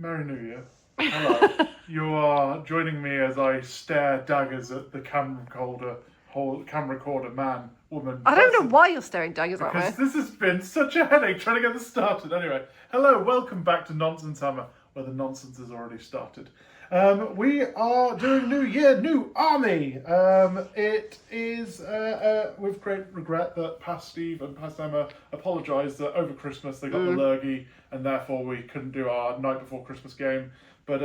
Merry New Year. Hello. You are joining me as I stare daggers at the camera recorder man, woman. I don't know why you're staring daggers at me. Because this has been such a headache trying to get this started. Anyway, hello, welcome back to Nonsense Hammer, where the nonsense has already started. We are doing New Year, New Army. It is with great regret that past Steve and past Emma apologised that over Christmas they got the lurgy and therefore we couldn't do our night before Christmas game. But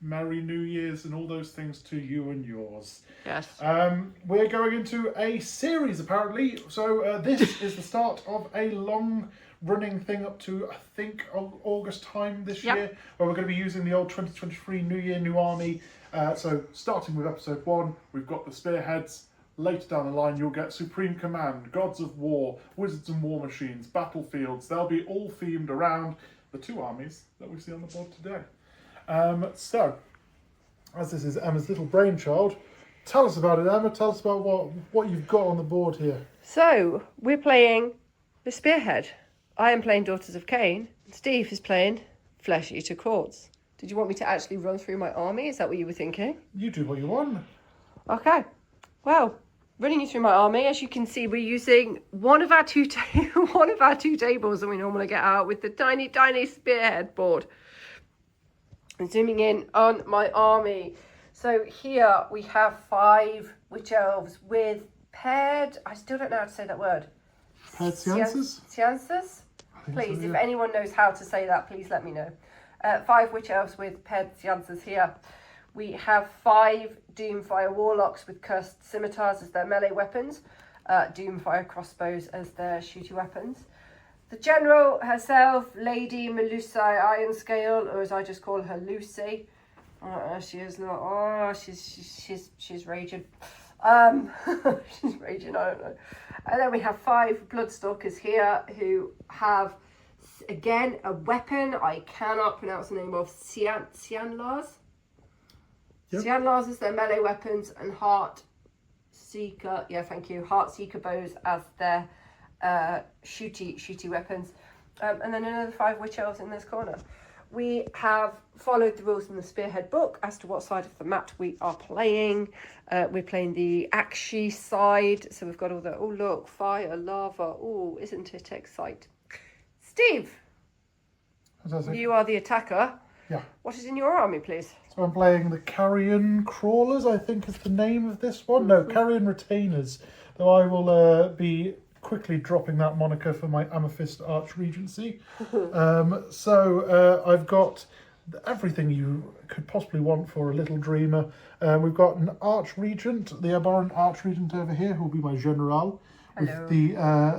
Merry New Year's and all those things to you and yours. Yes. We're going into a series apparently. So this is the start of a long-running thing up to, I think, August time this year, where we're going to be using the old 2023 New Year, New Army. So starting with episode 1, we've got the Spearheads. Later down the line, you'll get Supreme Command, Gods of War, Wizards and Warmachines, Battlefields. They'll be all themed around the two armies that we see on the board today. So, as this is Emma's little brainchild, tell us about it, Emma. Tell us about what you've got on the board here. So, we're playing the Spearhead. I am playing Daughters of Khaine. Steve is playing Flesh Eater Courts. Did you want me to actually run through my army? Is that what you were thinking? You do what you want. Okay. Well, running you through my army, as you can see, we're using one of our two tables that we normally get out with the tiny, tiny Spearhead board. Zooming in on my army. So here we have 5 witch elves with paired, I still don't know how to say that word. Paired seances? Seances? Please, so, yeah. If anyone knows how to say that, please let me know. 5 witch elves with paired seances here. We have 5 Doomfire warlocks with cursed scimitars as their melee weapons. Doomfire crossbows as their shooty weapons. The general herself, Lady Melusai Ironscale, or as I just call her, Lucy. She is not. Oh, she's raging. She's raging. I don't know. And then we have 5 Bloodstalkers here who have again a weapon I cannot pronounce the name of. Cianlars. Yep. Cianlars is their melee weapons, and Heart Seeker. Yeah, thank you. Heart Seeker bows as their shooty weapons, and then another 5 witch elves in this corner. We have followed the rules in the Spearhead book as to what side of the map we are playing. We're playing the Akshi side, so we've got all the look, fire, lava. Oh, isn't it exciting? Steve, you are the attacker. Yeah. What is in your army, please? So I'm playing the Carrion Crawlers, I think is the name of this one. No, Carrion Retainers. Though I will be quickly dropping that moniker for my Amethyst Archregency. So I've got everything you could possibly want for a little dreamer. We've got an Archregent, the Abhorrent Archregent over here, who will be my General. Hello. With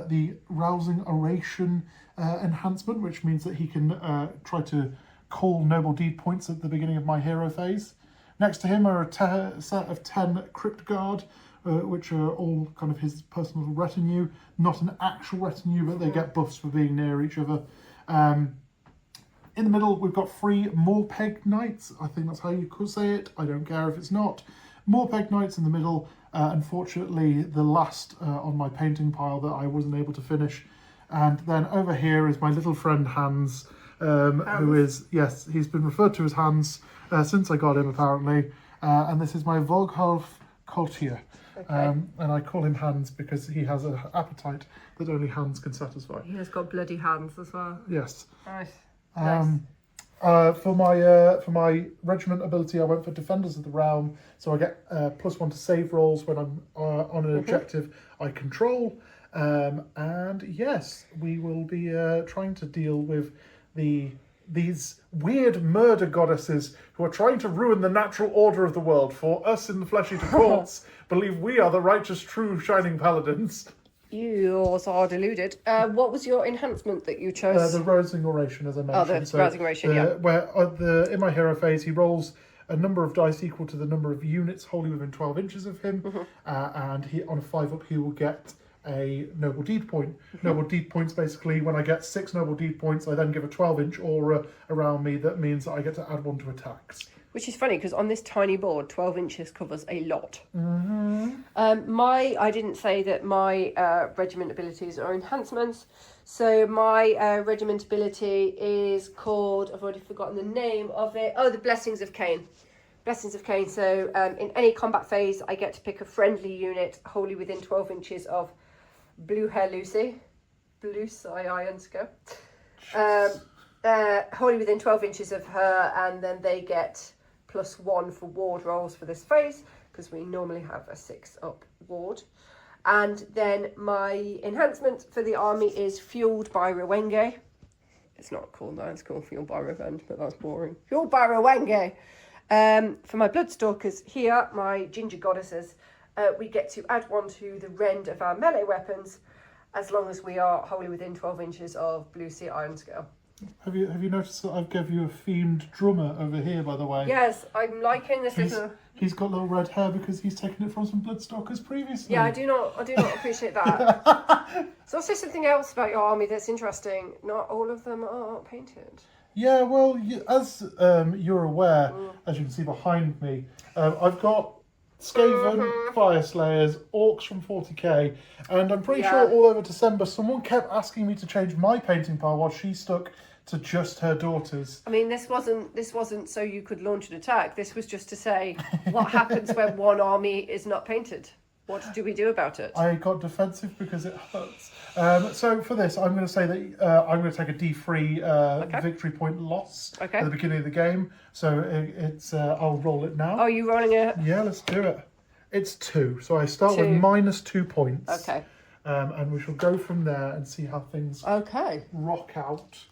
the Rousing Oration enhancement, which means that he can try to call noble deed points at the beginning of my hero phase. Next to him are a set of 10 Crypt Guard, which are all kind of his personal retinue. Not an actual retinue, but they get buffs for being near each other. In the middle, we've got 3 Morpeg Knights. I think that's how you could say it. I don't care if it's not. Morpeg Knights in the middle. Unfortunately, the last on my painting pile that I wasn't able to finish. And then over here is my little friend Hans, who is, yes, he's been referred to as Hans since I got him, apparently. And this is my Volkholf Courtier. Okay. And I call him Hans because he has an appetite that only Hans can satisfy. He has got bloody hands as well. Yes. Nice. For my regiment ability, I went for Defenders of the Realm, so I get +1 to save rolls when I'm on an objective I control. And yes, we will be trying to deal with these weird murder goddesses who are trying to ruin the natural order of the world. For us in the Flesh Eater Courts believe we are the righteous, true, shining paladins. You also are deluded. What was your enhancement that you chose? The Rousing Oration, as I mentioned. The Rousing Oration, yeah. Where in my hero phase, he rolls a number of dice equal to the number of units wholly within 12 inches of him, and he on a 5-up he will get a noble deed point. Noble deed points, basically, when I get 6 noble deed points, I then give a 12-inch aura around me. That means that I get to add 1 to attacks. Which is funny because on this tiny board, 12 inches covers a lot. I didn't say that my regiment abilities are enhancements. So my regiment ability is called, I've already forgotten the name of it. Oh, the Blessings of Khaine. Blessings of Khaine. So in any combat phase, I get to pick a friendly unit wholly within 12 inches of Blue Hair Lucy. Blue Sky Ironska. Wholly within 12 inches of her, and then they get +1 for ward rolls for this phase, because we normally have a 6-up ward. And then my enhancement for the army is Fueled by Rwenge. It's not called that, it's called Fueled by Revenge, but that's boring. Fueled by Rwenge. For my Bloodstalkers here, my Ginger Goddesses, we get to add 1 to the rend of our melee weapons, as long as we are wholly within 12 inches of Blue Sea Iron Scale. Have you noticed that I've given you a themed drummer over here, by the way? Yes, I'm liking this little... He's got little red hair because he's taken it from some Bloodstalkers previously. Yeah, I do not appreciate that. There's also something else about your army that's interesting. Not all of them are painted. Yeah, well, as you're aware, as you can see behind me, I've got Skaven, Fire Slayers, Orcs from 40k, and I'm pretty sure all over December someone kept asking me to change my painting pile while she stuck to just her daughters. I mean, this wasn't so you could launch an attack. This was just to say what happens when one army is not painted. What do we do about it? I got defensive because it hurts. So for this, I'm going to say that I'm going to take a D3 victory point loss at the beginning of the game. So it's I'll roll it now. Oh, you rolling it? Yeah, let's do it. It's 2, so I start with -2 points. Okay. And we shall go from there and see how things rock out.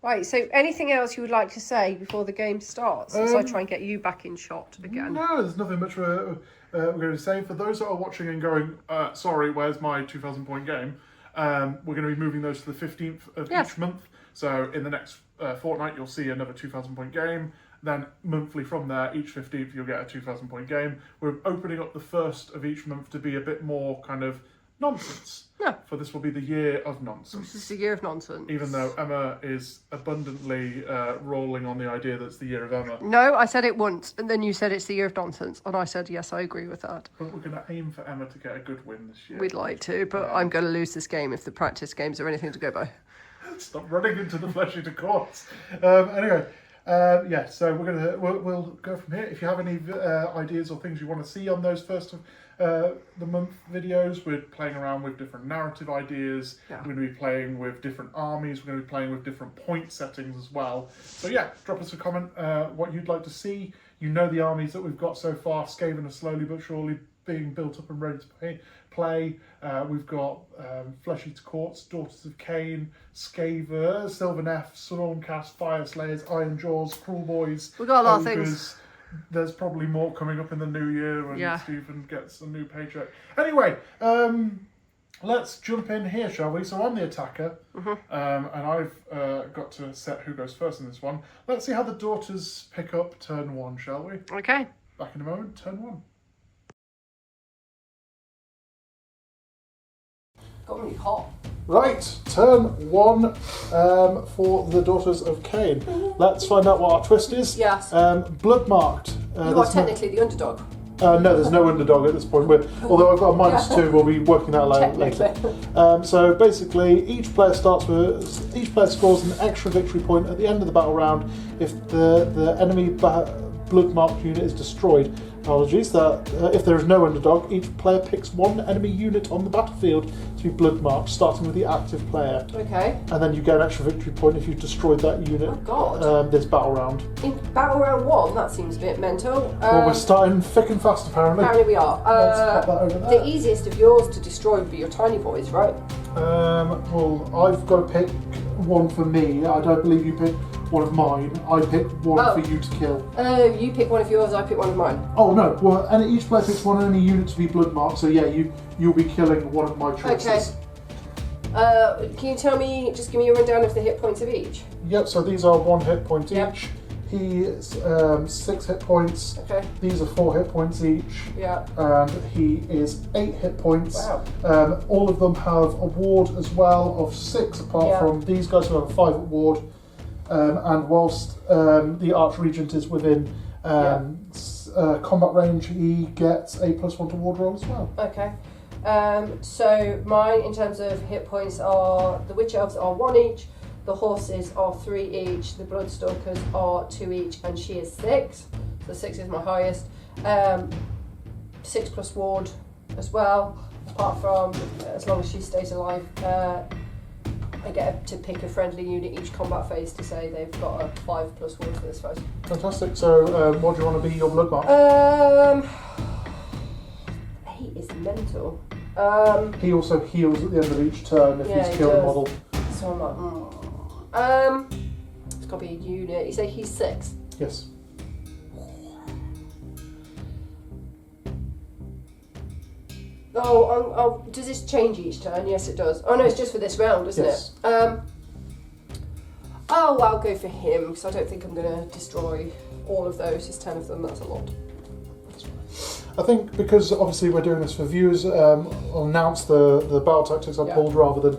Right, so anything else you would like to say before the game starts, as I try and get you back in shot again? No, there's nothing much we're going to say. For those that are watching and going, sorry, where's my 2,000 point game? We're going to be moving those to the 15th of each month. So in the next fortnight, you'll see another 2,000 point game. Then monthly from there, each 15th, you'll get a 2,000 point game. We're opening up the first of each month to be a bit more kind of nonsense. Yeah. For this will be the year of nonsense. This is the year of nonsense. Even though Emma is abundantly rolling on the idea that it's the year of Emma. No, I said it once, and then you said it's the year of nonsense, and I said, yes, I agree with that. But we're going to aim for Emma to get a good win this year. We'd like to, but I'm going to lose this game if the practice games are anything to go by. Stop running into the flesh eater courts. Anyway, so we'll go from here. If you have any ideas or things you want to see on those first of the month videos, we're playing around with different narrative ideas. We're going to be playing with different armies. We're going to be playing with different point settings as well. So yeah, drop us a comment what you'd like to see. You know the armies that we've got so far. Skaven are slowly but surely being built up and ready to play. We've got Flesh Eater Courts, Daughters of Khaine, Skaver, Sylvaneth, Stormcast, Fire Slayers, Iron Jaws, Cruel Boys. We've got a lot Ogres. of things. There's probably more coming up in the new year when Stephen gets a new paycheck. Anyway, let's jump in here, shall we? So I'm the attacker, and I've got to set who goes first in this one. Let's see how the daughters pick up turn 1, shall we? Okay. Back in a moment, turn 1. Got really hot. Right, turn 1 for the Daughters of Khaine. Let's find out what our twist is. Yes. Blood marked. You are technically the underdog. No, there's no underdog at this point. Although I've got a -2, we'll be working that out later. So basically, each player scores an extra victory point at the end of the battle round if the enemy blood marked unit is destroyed. Apologies, if there is no underdog, each player picks 1 enemy unit on the battlefield to be blood marked, starting with the active player. Okay. And then you get an extra victory point if you've destroyed that unit this battle round. In battle round 1, that seems a bit mental. Well, we're starting thick and fast, apparently. Apparently we are. Let's pop that over there. The easiest of yours to destroy would be your tiny boys, right? Well, I've got to pick 1 for me. I don't believe you pick 1 of mine. I picked 1 for you to kill. You pick 1 of yours, I pick 1 of mine. Oh no, well, and each player picks 1 enemy unit to be blood marked, so yeah, you'll be killing 1 of my choices. Okay. Can you tell me, just give me a rundown of the hit points of each? Yep, so these are 1 hit point each. He is 6 hit points. Okay. These are 4 hit points each. Yeah. And he is 8 hit points. Wow. All of them have a ward as well of 6, apart from these guys who have a 5 ward. And whilst the Archregent is within Combat range, he gets a +1 to ward roll as well. Okay. So mine, in terms of hit points, are the Witch Elves are 1 each, the Horses are 3 each, the Bloodstalkers are 2 each, and she is 6. So 6 is my highest. 6 plus ward as well. Apart from, as long as she stays alive, I get to pick a friendly unit each combat phase to say they've got a 5 plus ward for this phase. Fantastic. So, what do you want to be your blood mark? 8 is mental. He also heals at the end of each turn if he's killed a model. So I'm like, it's got to be a unit. You say he's 6? Yes. Oh, does this change each turn? Yes, it does. Oh no, it's just for this round, isn't Yes. it? I'll go for him because I don't think I'm going to destroy all of those. There's 10 of them. That's a lot. I think because obviously we're doing this for viewers, I'll announce the battle tactics I pulled rather than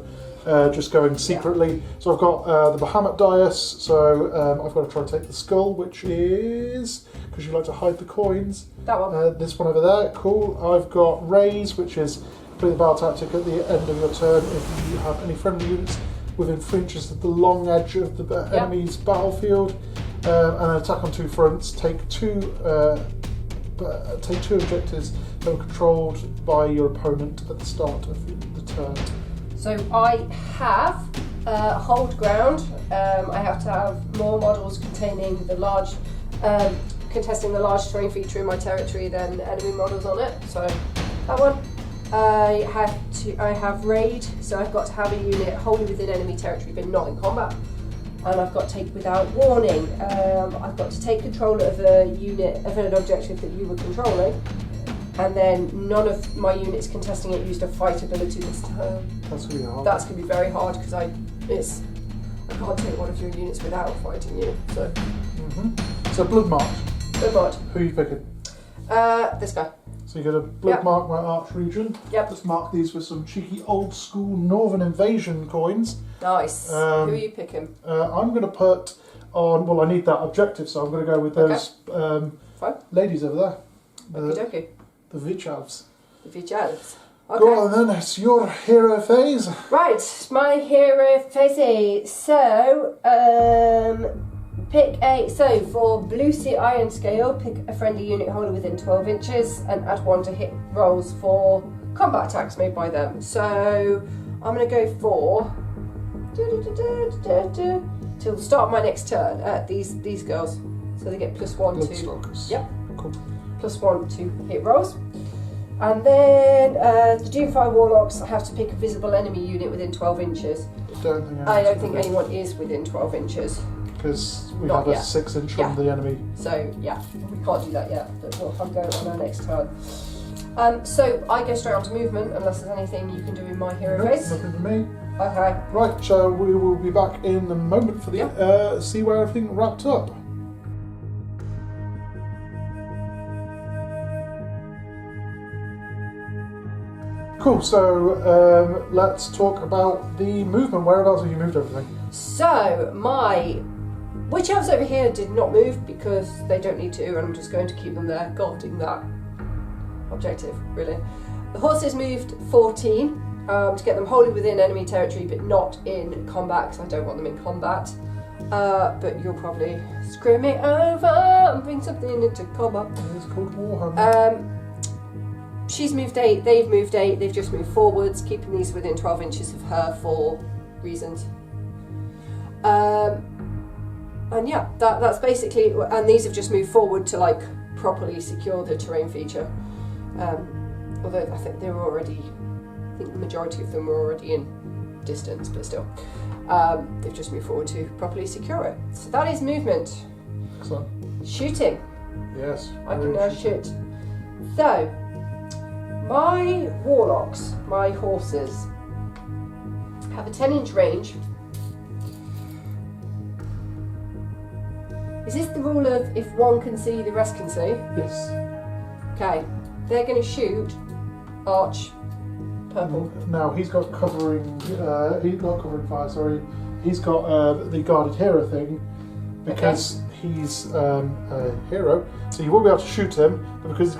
just going secretly. Yeah. So I've got the Bahamut Dias, so I've got to try to take the skull, which is, because you like to hide the coins. That one. This one over there, cool. I've got Raise, which is complete the battle tactic at the end of your turn if you have any friendly units within 3 inches of the long edge of the enemy's battlefield. And an attack on 2 fronts, take two objectives that were controlled by your opponent at the start of the turn. So I have hold ground. I have to have more models containing the large, contesting the large terrain feature in my territory than enemy models on it. So that one. I have raid. So I've got to have a unit wholly within enemy territory but not in combat. And I've got to take without warning. I've got to take control of a unit, of an objective that you were controlling, and then none of my units contesting it used a fight ability this turn. That's going to be hard. That's going to be very hard because I can't take one of your units without fighting you. So. So blood marked. Blood marked. Who are you picking? This guy. So you get a blood mark my arch region. Yep. Let's mark these with some cheeky old school Northern Invasion coins. Nice. Who are you picking? I'm going to put on. Well, I need that objective, so I'm going to go with those ladies over there. Okie The Witch Elves. The Witch Elves. Okay. Go on then, it's your hero phase. Right, my hero phase. So, for Blue Sea Iron Scale, pick a friendly unit wholly within 12 inches and add 1 to hit rolls for combat attacks made by them. So, I'm going to go for till the start of my next turn. These girls, so they get +1 to. Bloodstalkers. Yep. Cool. +1 to hit rolls. And then the Doomfire Warlocks, I have to pick a visible enemy unit within 12 inches. I don't think anyone is within 12 inches. Because we Not have a yet. 6 inch from the enemy. So yeah, we can't do that yet, but I'm going on our next turn. So I go straight on to movement, unless there's anything you can do in my hero phase. Nothing for me. Okay. Right, so we will be back in a moment for the see where everything wrapped up. Cool, so let's talk about the movement. Whereabouts have you moved everything? So my Witch Elves over here did not move because they don't need to, and I'm just going to keep them there guarding that objective, really. The Horses moved 14 to get them wholly within enemy territory but not in combat because I don't want them in combat. But you'll probably screw me over and bring something into combat. It's called Warhammer. She's moved 8, they've moved 8, they've just moved forwards, keeping these within 12 inches of her for reasons. And yeah, that's basically, and these have just moved forward to like properly secure the terrain feature. Although I think they were already, I think the majority of them were already in distance, but still. They've just moved forward to properly secure it. So that is movement. Excellent. Shooting. Yes. I can now shoot. So, my warlocks, my horses, have a 10-inch range. Is this the rule of if one can see, the rest can see? Yes. Okay, they're going to shoot arch purple. Now he's got covering. He's not covering fire. Sorry, he's got the guarded hero thing. because he's a hero, so you won't be able to shoot him. But because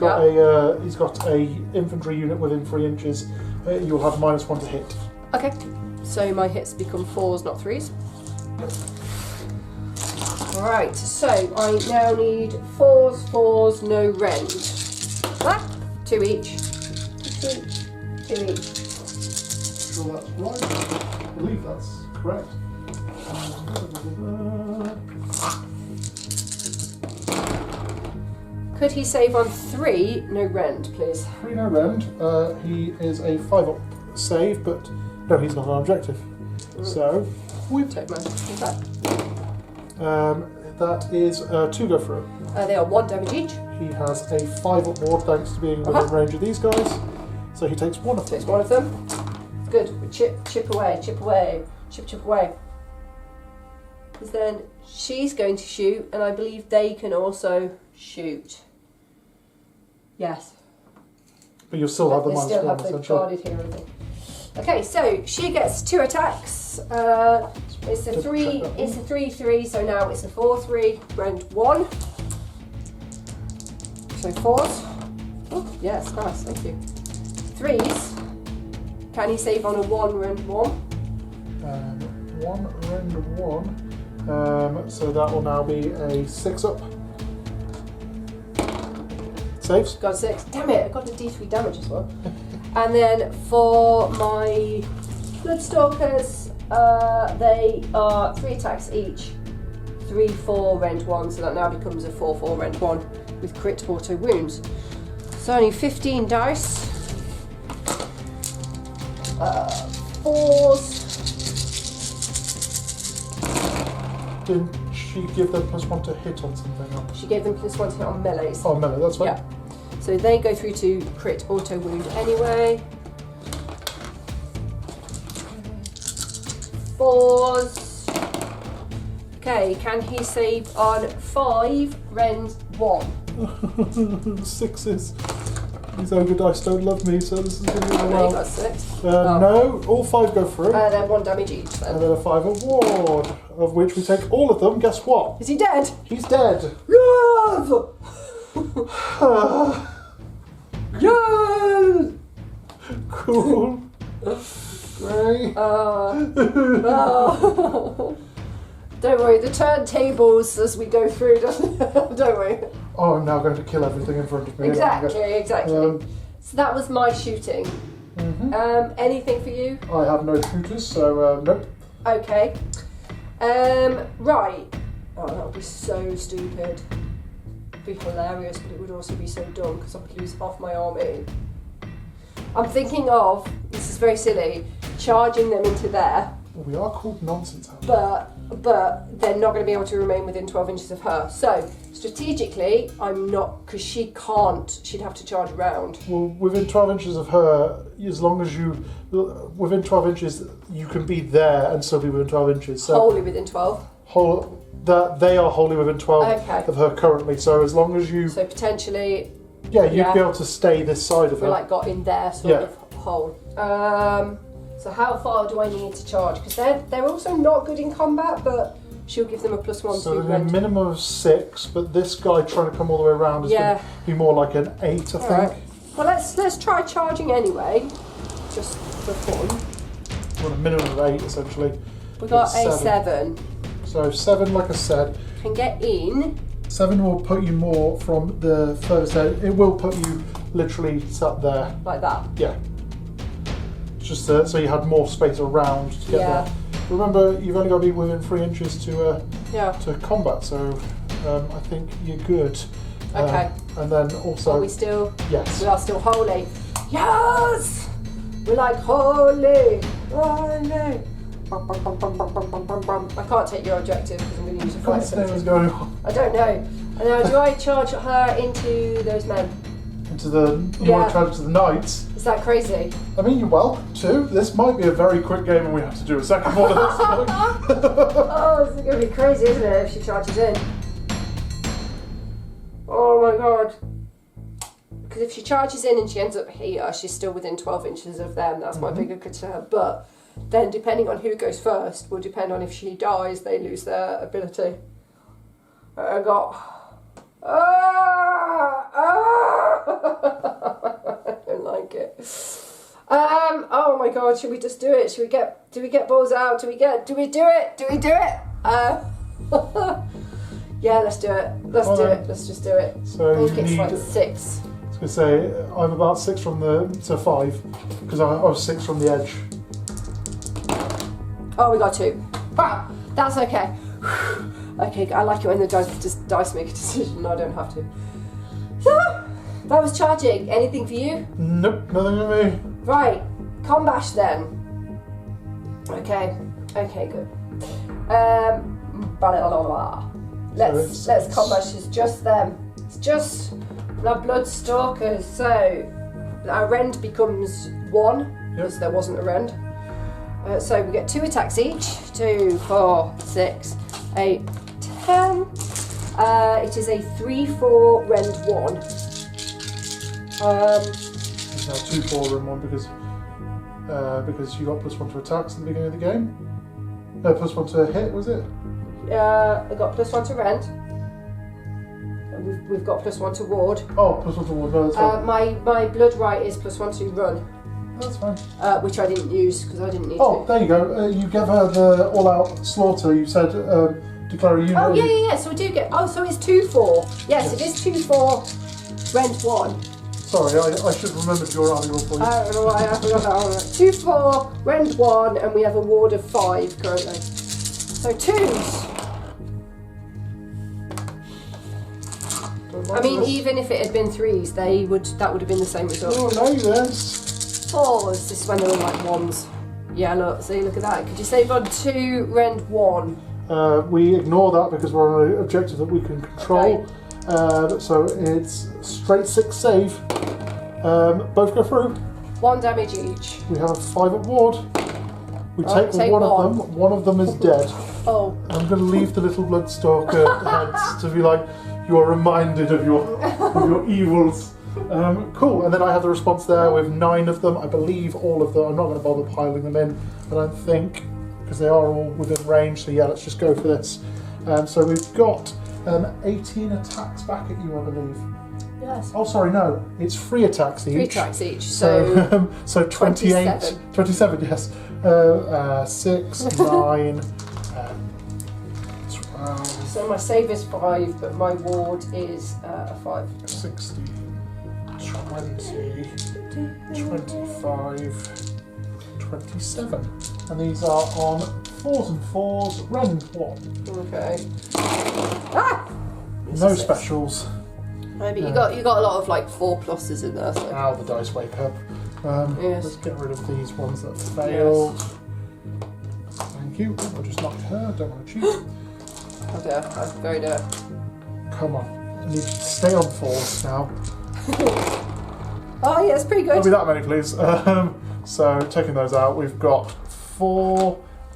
he's got a infantry unit within 3 inches, you'll have -1 to hit. Okay, so my hits become 4s, not 3s. Right, so I now need 4s, no rend. Ah, 2 each. 2 each. Sure that's right. I believe that's correct. Could he save on 3, no rend, please? 3 no rend. He is a 5-up save, but no, he's not an objective. So we Take my attack. that is 2 go through. They are 1 damage each. He has a 5-up ward thanks to being within range of these guys, so he takes 1 of them. Takes 1 of them. Good. We chip away. Chip away. Because then she's going to shoot, and I believe they can also shoot. Yes. But you'll still have the They -1 still have the essentially. guarded hero thing. Okay, so she gets 2 attacks. It's a 3. It's a 3/3. So now it's a 4/3. Rend 1. So 4s. Oh yes, nice. Thank you. 3s. Can he save on a 1 rend 1? 1 rend 1. So that will now be a 6-up. Saves. Got 6. Damn it! I got a D3 damage as well. And then for my Bloodstalkers, they are 3 attacks each. 3/4 rend 1. So that now becomes a 4/4 rend 1 with crit auto wounds. So only 15 dice. 4s. Didn't she give them +1 to hit on something? She gave them +1 to hit on melees. Oh, melee, that's fine. Yeah. So they go through to crit auto wound anyway. 4s. Okay, can he save on 5 rend 1? 6s. These ogre dice don't love me, so this is going to be There you well. got 6. No, all 5 go through. Then 1 damage each then. And then a 5 award, of which we take all of them. Guess what? Is he dead? He's dead. Yes! Yes! Cool. Great. Don't worry, the turntables as we go through, don't worry. Oh, I'm now going to kill everything in front of me. Exactly. So that was my shooting. Mm-hmm. Anything for you? I have no shooters, so nope. Okay. Right. Oh, that would be so stupid. It'd be hilarious, but it would also be so dumb because I'd lose half my army. I'm thinking of, this is very silly, charging them into there. Well, we are called nonsense. But they're not going to be able to remain within 12 inches of her. So strategically, I'm not, because she can't. She'd have to charge around. Well, within 12 inches of her, as long as you, within 12 inches, you can be there and still be within 12 inches. So Wholly within 12. That they are wholly within 12 Okay. of her currently. So as long as you, So potentially, you'd be able to stay this side of we her. like got in there sort of hole. So how far do I need to charge? Because they're also not good in combat, but she'll give them a +1 So to a rend. minimum of 6, but this guy trying to come all the way around is going to be more like an 8, I think. Right. Well, let's try charging anyway, just for fun. Well, a minimum of 8 essentially. We got It's a 7. So 7, like I said, Can get in. 7 will put you more from the furthest end. It will put you literally sat there. Like that. Yeah. Just so you had more space around to get there. Remember, you've only got to be within 3 inches to combat, so I think you're good. Okay. And then also, Are we still? yes. We are still holy. Yes! We're like holy. Holy. I can't take your objective because I'm going to use a What fight. is going on? I don't know. Now, do I charge her into those men? Into the you want to charge to the knights? Is that crazy? I mean, you're welcome to. This might be a very quick game, and we have to do a second one of this. Oh, it's going to be crazy, isn't it, if she charges in? Oh my god. Because if she charges in and she ends up here, she's still within 12 inches of them. That's my bigger concern. But then, depending on who goes first, will depend on if she dies, they lose their ability. I got. I don't like it. Oh my god, should we just do it? Do we get balls out? Do we do it? Yeah, let's do it. Let's just do it. So I think it's like 6. I was going to say, I'm about 6 from to 5, because I was 6 from the edge. Oh, we got 2. Ah, that's okay. Okay, I like it when the dice make a decision. I don't have to. That was charging. Anything for you? Nope, nothing for me. Right, combash then. Okay, good. Blah, blah, blah, blah. Let's combash. It's just them. It's just the Bloodstalkers. So our rend becomes 1 because there wasn't a rend. So we get 2 attacks each. 2, 4, 6, 8, 10. It is a 3/4 rend 1. It's now 2/4 in 1 because you got +1 to attacks at the beginning of the game. +1 to hit, was it? I got +1 to rend. And we've got +1 to ward. Oh, +1 to ward. No, that's fine. My blood right is +1 to run. That's fine. Which I didn't use because I didn't need to. Oh, there you go. You give her the all-out slaughter. You said declare a unit. Oh yeah. So we do get. Oh, so it's 2/4. Yes, it is 2/4. Rend 1. Sorry, I should have remembered your army roll for you. I don't know why I forgot that one. 2/4, rend 1, and we have a ward of 5 currently. So 2s. I mean, even if it had been 3s, that would have been the same result. Oh no, yes. 4s. This is when they were like 1s. Yeah, look. See, look at that. Could you save on 2, rend 1? We ignore that because we're on an objective that we can control. Okay. So it's straight 6 save. Both go through. 1 damage each. We have 5 at ward. We take one of them. One of them is dead. Oh. I'm going to leave the little Bloodstalker heads to be like, you are reminded of your evils. Cool. And then I have the response there with 9 of them. I believe all of them. I'm not going to bother piling them in. I don't think, because they are all within range. So yeah, let's just go for this. So we've got 18 attacks back at you, I believe. Yes. Oh, sorry, no. It's 3 attacks each. 3 attacks each. So 28. 27, yes. 6, 9, 12. So my save is 5, but my ward is a 5. 60, 20, 25, 27. And these are on 4s and 4s, rend 1. Okay. Ah! No specials. No, but you got a lot of like 4 pluses in there. So. Now the dice wake up. Yes. Let's get rid of these ones that failed. Yes. Thank you. I just knocked her. Don't want to cheat. Oh dear, that's very dear. Come on. I need you to stay on 4s now. Oh yeah, it's pretty good. Don't be that many, please. So taking those out, we've got 4,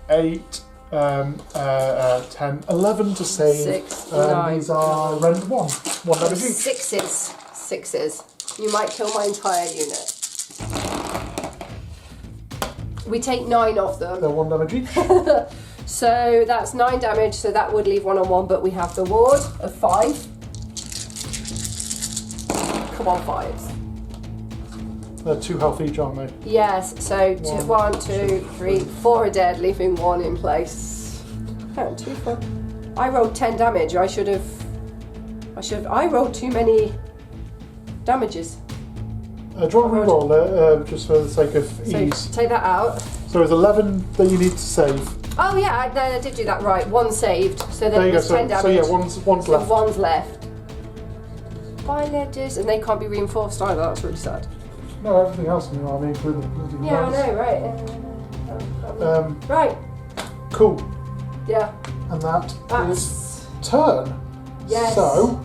8, 10, 11 to save. 6, 9. These are rend 1. 1 damage each. 6s. You might kill my entire unit. We take 9 off them. They're 1 damage each. So that's 9 damage, so that would leave 1 on 1, but we have the ward of 5. Come on, 5s. They're 2 health each, aren't they? Yes, so 1, 2, 3, 4 are dead, leaving 1 in place. Oh, 2, 4. I rolled 10 damage. I rolled too many damages. Do you want to reroll it, just for the sake of ease? So take that out. So it's 11 that you need to save. Oh yeah, I did do that right. 1 saved, so then There you go. there's 10 damage. So yeah, one's So left. 1's left. By ledges, and they can't be reinforced either. That's really sad. No, everything else in your army, including the Yeah, I guns. know, right? Right. Cool. Yeah. And that's turn. Yes. So,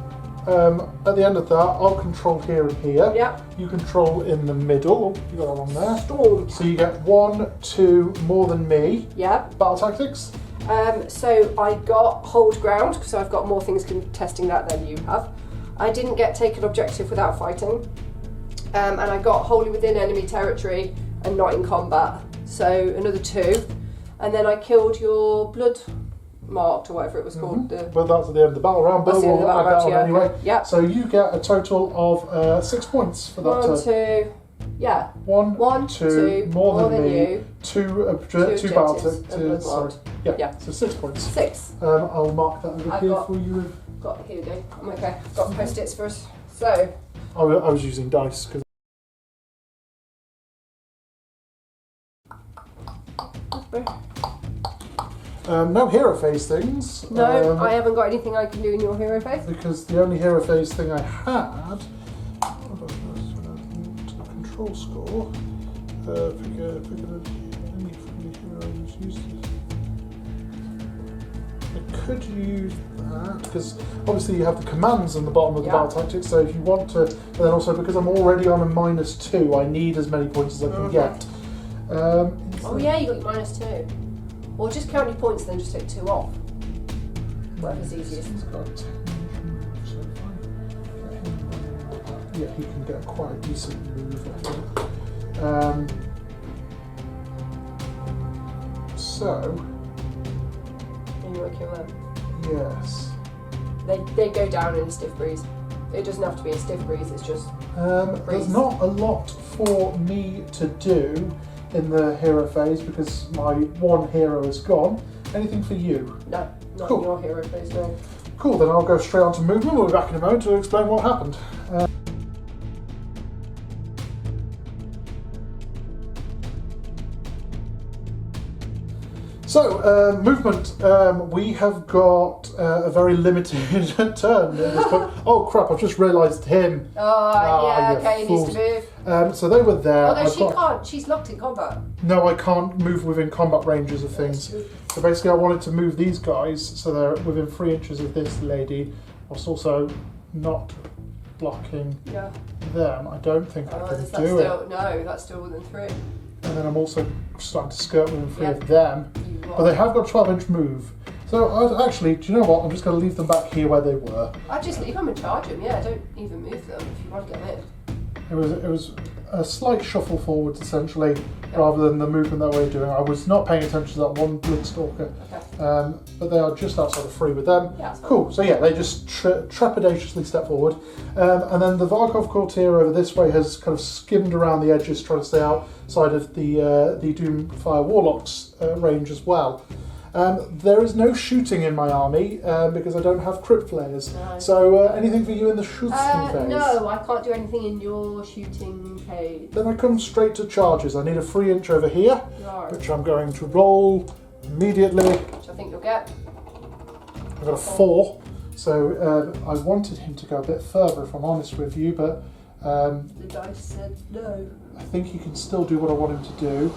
at the end of that, I'll control here and here. Yep. You control in the middle. You got that one there. Storm. So you get 1, 2 more than me. Yep. Battle tactics. So I got hold ground because I've got more things contesting that than you have. I didn't get taken objective without fighting. And I got wholly within enemy territory and not in combat. So another 2. And then I killed your blood marked or whatever it was called. But that's at the end of the battle round, but That's the end of we'll the add battle that on round, anyway. Yeah. So you get a total of 6 points for that 1, turn. 2, yeah. 1, 2, more than me, you. 2 battle objectives, sorry. Yeah. Yeah. So 6 points. 6. I'll mark that over I've here got- for you. Here we go. I'm okay. Got post-its first. So, I was using dice because. No hero phase things. no, I haven't got anything I can do in your hero phase. Because the only hero phase thing I had. Hold on, to the control score. Pick any friendly heroes. Use this. I could use that because obviously you have the commands on the bottom of the battle tactics. So if you want to, and then also because I'm already on a -2, I need as many points as I can get. Oh yeah, you got your -2. Or just count your points, then just take 2 off. Whatever's easiest. Yeah, he can get quite a decent move, I think. So, And you want to kill them. yes. They go down in a stiff breeze. It doesn't have to be a stiff breeze, it's just There's not a lot for me to do in the hero phase because my one hero is gone. Anything for you? no, not Cool. in your hero phase, no. Cool, then I'll go straight on to movement. We'll be back in a moment to explain what happened. So, movement. We have got a very limited turn at this point. Oh crap, I've just realised him. Oh, yeah, you okay, he needs to move. So they were there. Although I've she got- can't, she's locked in combat. No, I can't move within combat ranges of things. So basically I wanted to move these guys so they're within 3 inches of this lady, whilst also not blocking Yeah. them. I don't think I can That's do still, it. no, that's still within 3. And then I'm also starting to skirt within 3 Yeah. of them. You But they have got a 12-inch move. So actually, do you know what? I'm just going to leave them back here where they were. I'd just leave them and charge them, yeah, don't even move them if you want to get them in. It was a slight shuffle forwards essentially, rather than the movement that we're doing. I was not paying attention to that one Blinkstalker, Okay. but they are just outside of 3 with them. Yeah, that's fine. Cool. So yeah, they just trepidatiously step forward, and then the Varkov courtier over this way has kind of skimmed around the edges, trying to stay outside of the Doomfire Warlocks range as well. There is no shooting in my army because I don't have crypt flares. No. So anything for you in the shooting phase? No, I can't do anything in your shooting phase. Then I come straight to charges. I need a 3-inch over here, Right. which I'm going to roll immediately. Which I think you'll get. I've got a 4, so I wanted him to go a bit further, if I'm honest with you, but The dice said no. I think he can still do what I want him to do.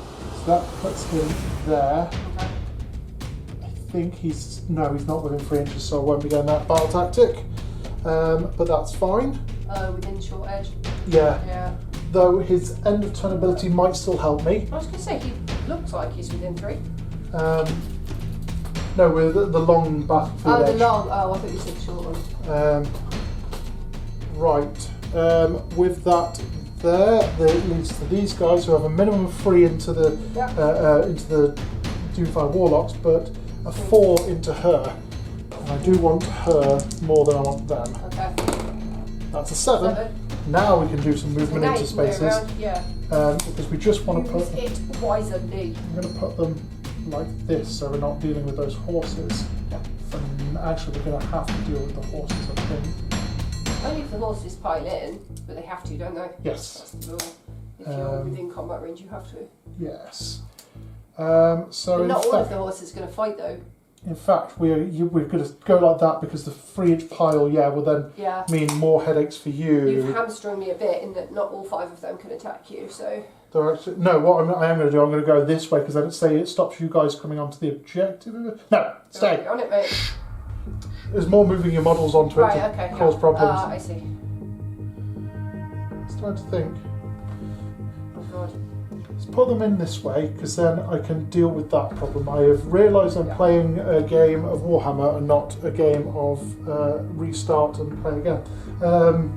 So that puts him there. Okay. I think he's not within 3 inches, so I won't be getting that battle tactic. But that's fine. Within short edge. Yeah. Yeah. Though his end of turn ability might still help me. I was going to say, he looks like he's within 3. No, with the long battlefield Oh, the edge. long. Oh, I thought you said the short one. Right. With that there, that leads to these guys who have a minimum of 3 into the Doomfire Warlocks, but a 4 into her. And I do want her more than I want them. Okay. That's a 7. 7. Now we can do some movement Now into you can go spaces. around, yeah. Because we just want to put. Use it wisely. I'm going to put them like this, so we're not dealing with those horses. And actually, we're going to have to deal with the horses, I think. Only if the horses pile in, but they have to, don't they? Yes. That's the rule. If you're within combat range, you have to. Yes. So But in not all of fact, the horses are going to fight, though. in fact, we're going to go like that because the 3-inch pile, will then Yeah. mean more headaches for you. You've hamstrung me a bit in that not all 5 of them can attack you, so... They're actually, no, what I am going to do, I'm going to go this way because then it stops you guys coming onto the objective. No, stay. On it, mate. There's more moving your models onto it Right, to okay. cause problems. I see. It's time to think. Oh, God. Let's put them in this way because then I can deal with that problem. I have realised I'm playing a game of Warhammer and not a game of restart and play again.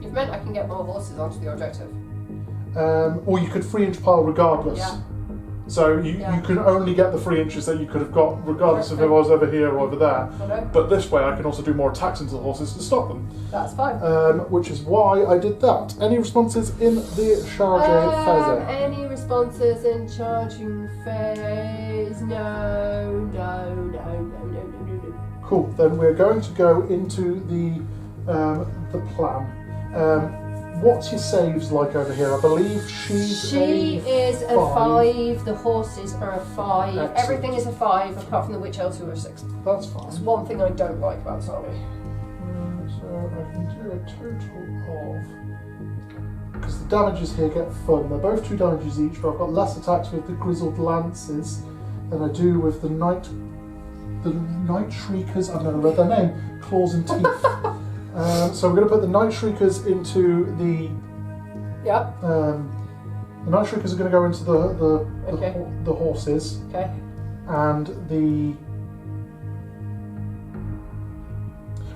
You've meant I can get more horses onto the objective. Or you could 3-inch pile regardless. Yeah. So you can only get the 3 inches that you could have got regardless of if I was over here or over there. But this way I can also do more attacks into the horses to stop them. That's fine. Which is why I did that. Any responses in the charge phase? Any responses in charging phase? No. Cool. Then we're going to go into the plan. What's your saves like over here? I believe she is a 5. The horses are a 5. Excellent. Everything is a 5 apart from the witch elves who are 6. That's fine. That's one thing I don't like about this army. So I can do a total of, because the damages here get fun. They're both 2 damages each, but I've got less attacks with the grizzled lances than I do with the night shriekers. I've never read their name. Claws and teeth. So we're going to put the night shriekers into the. Yep. The night shriekers are going to go into the horses. Okay. And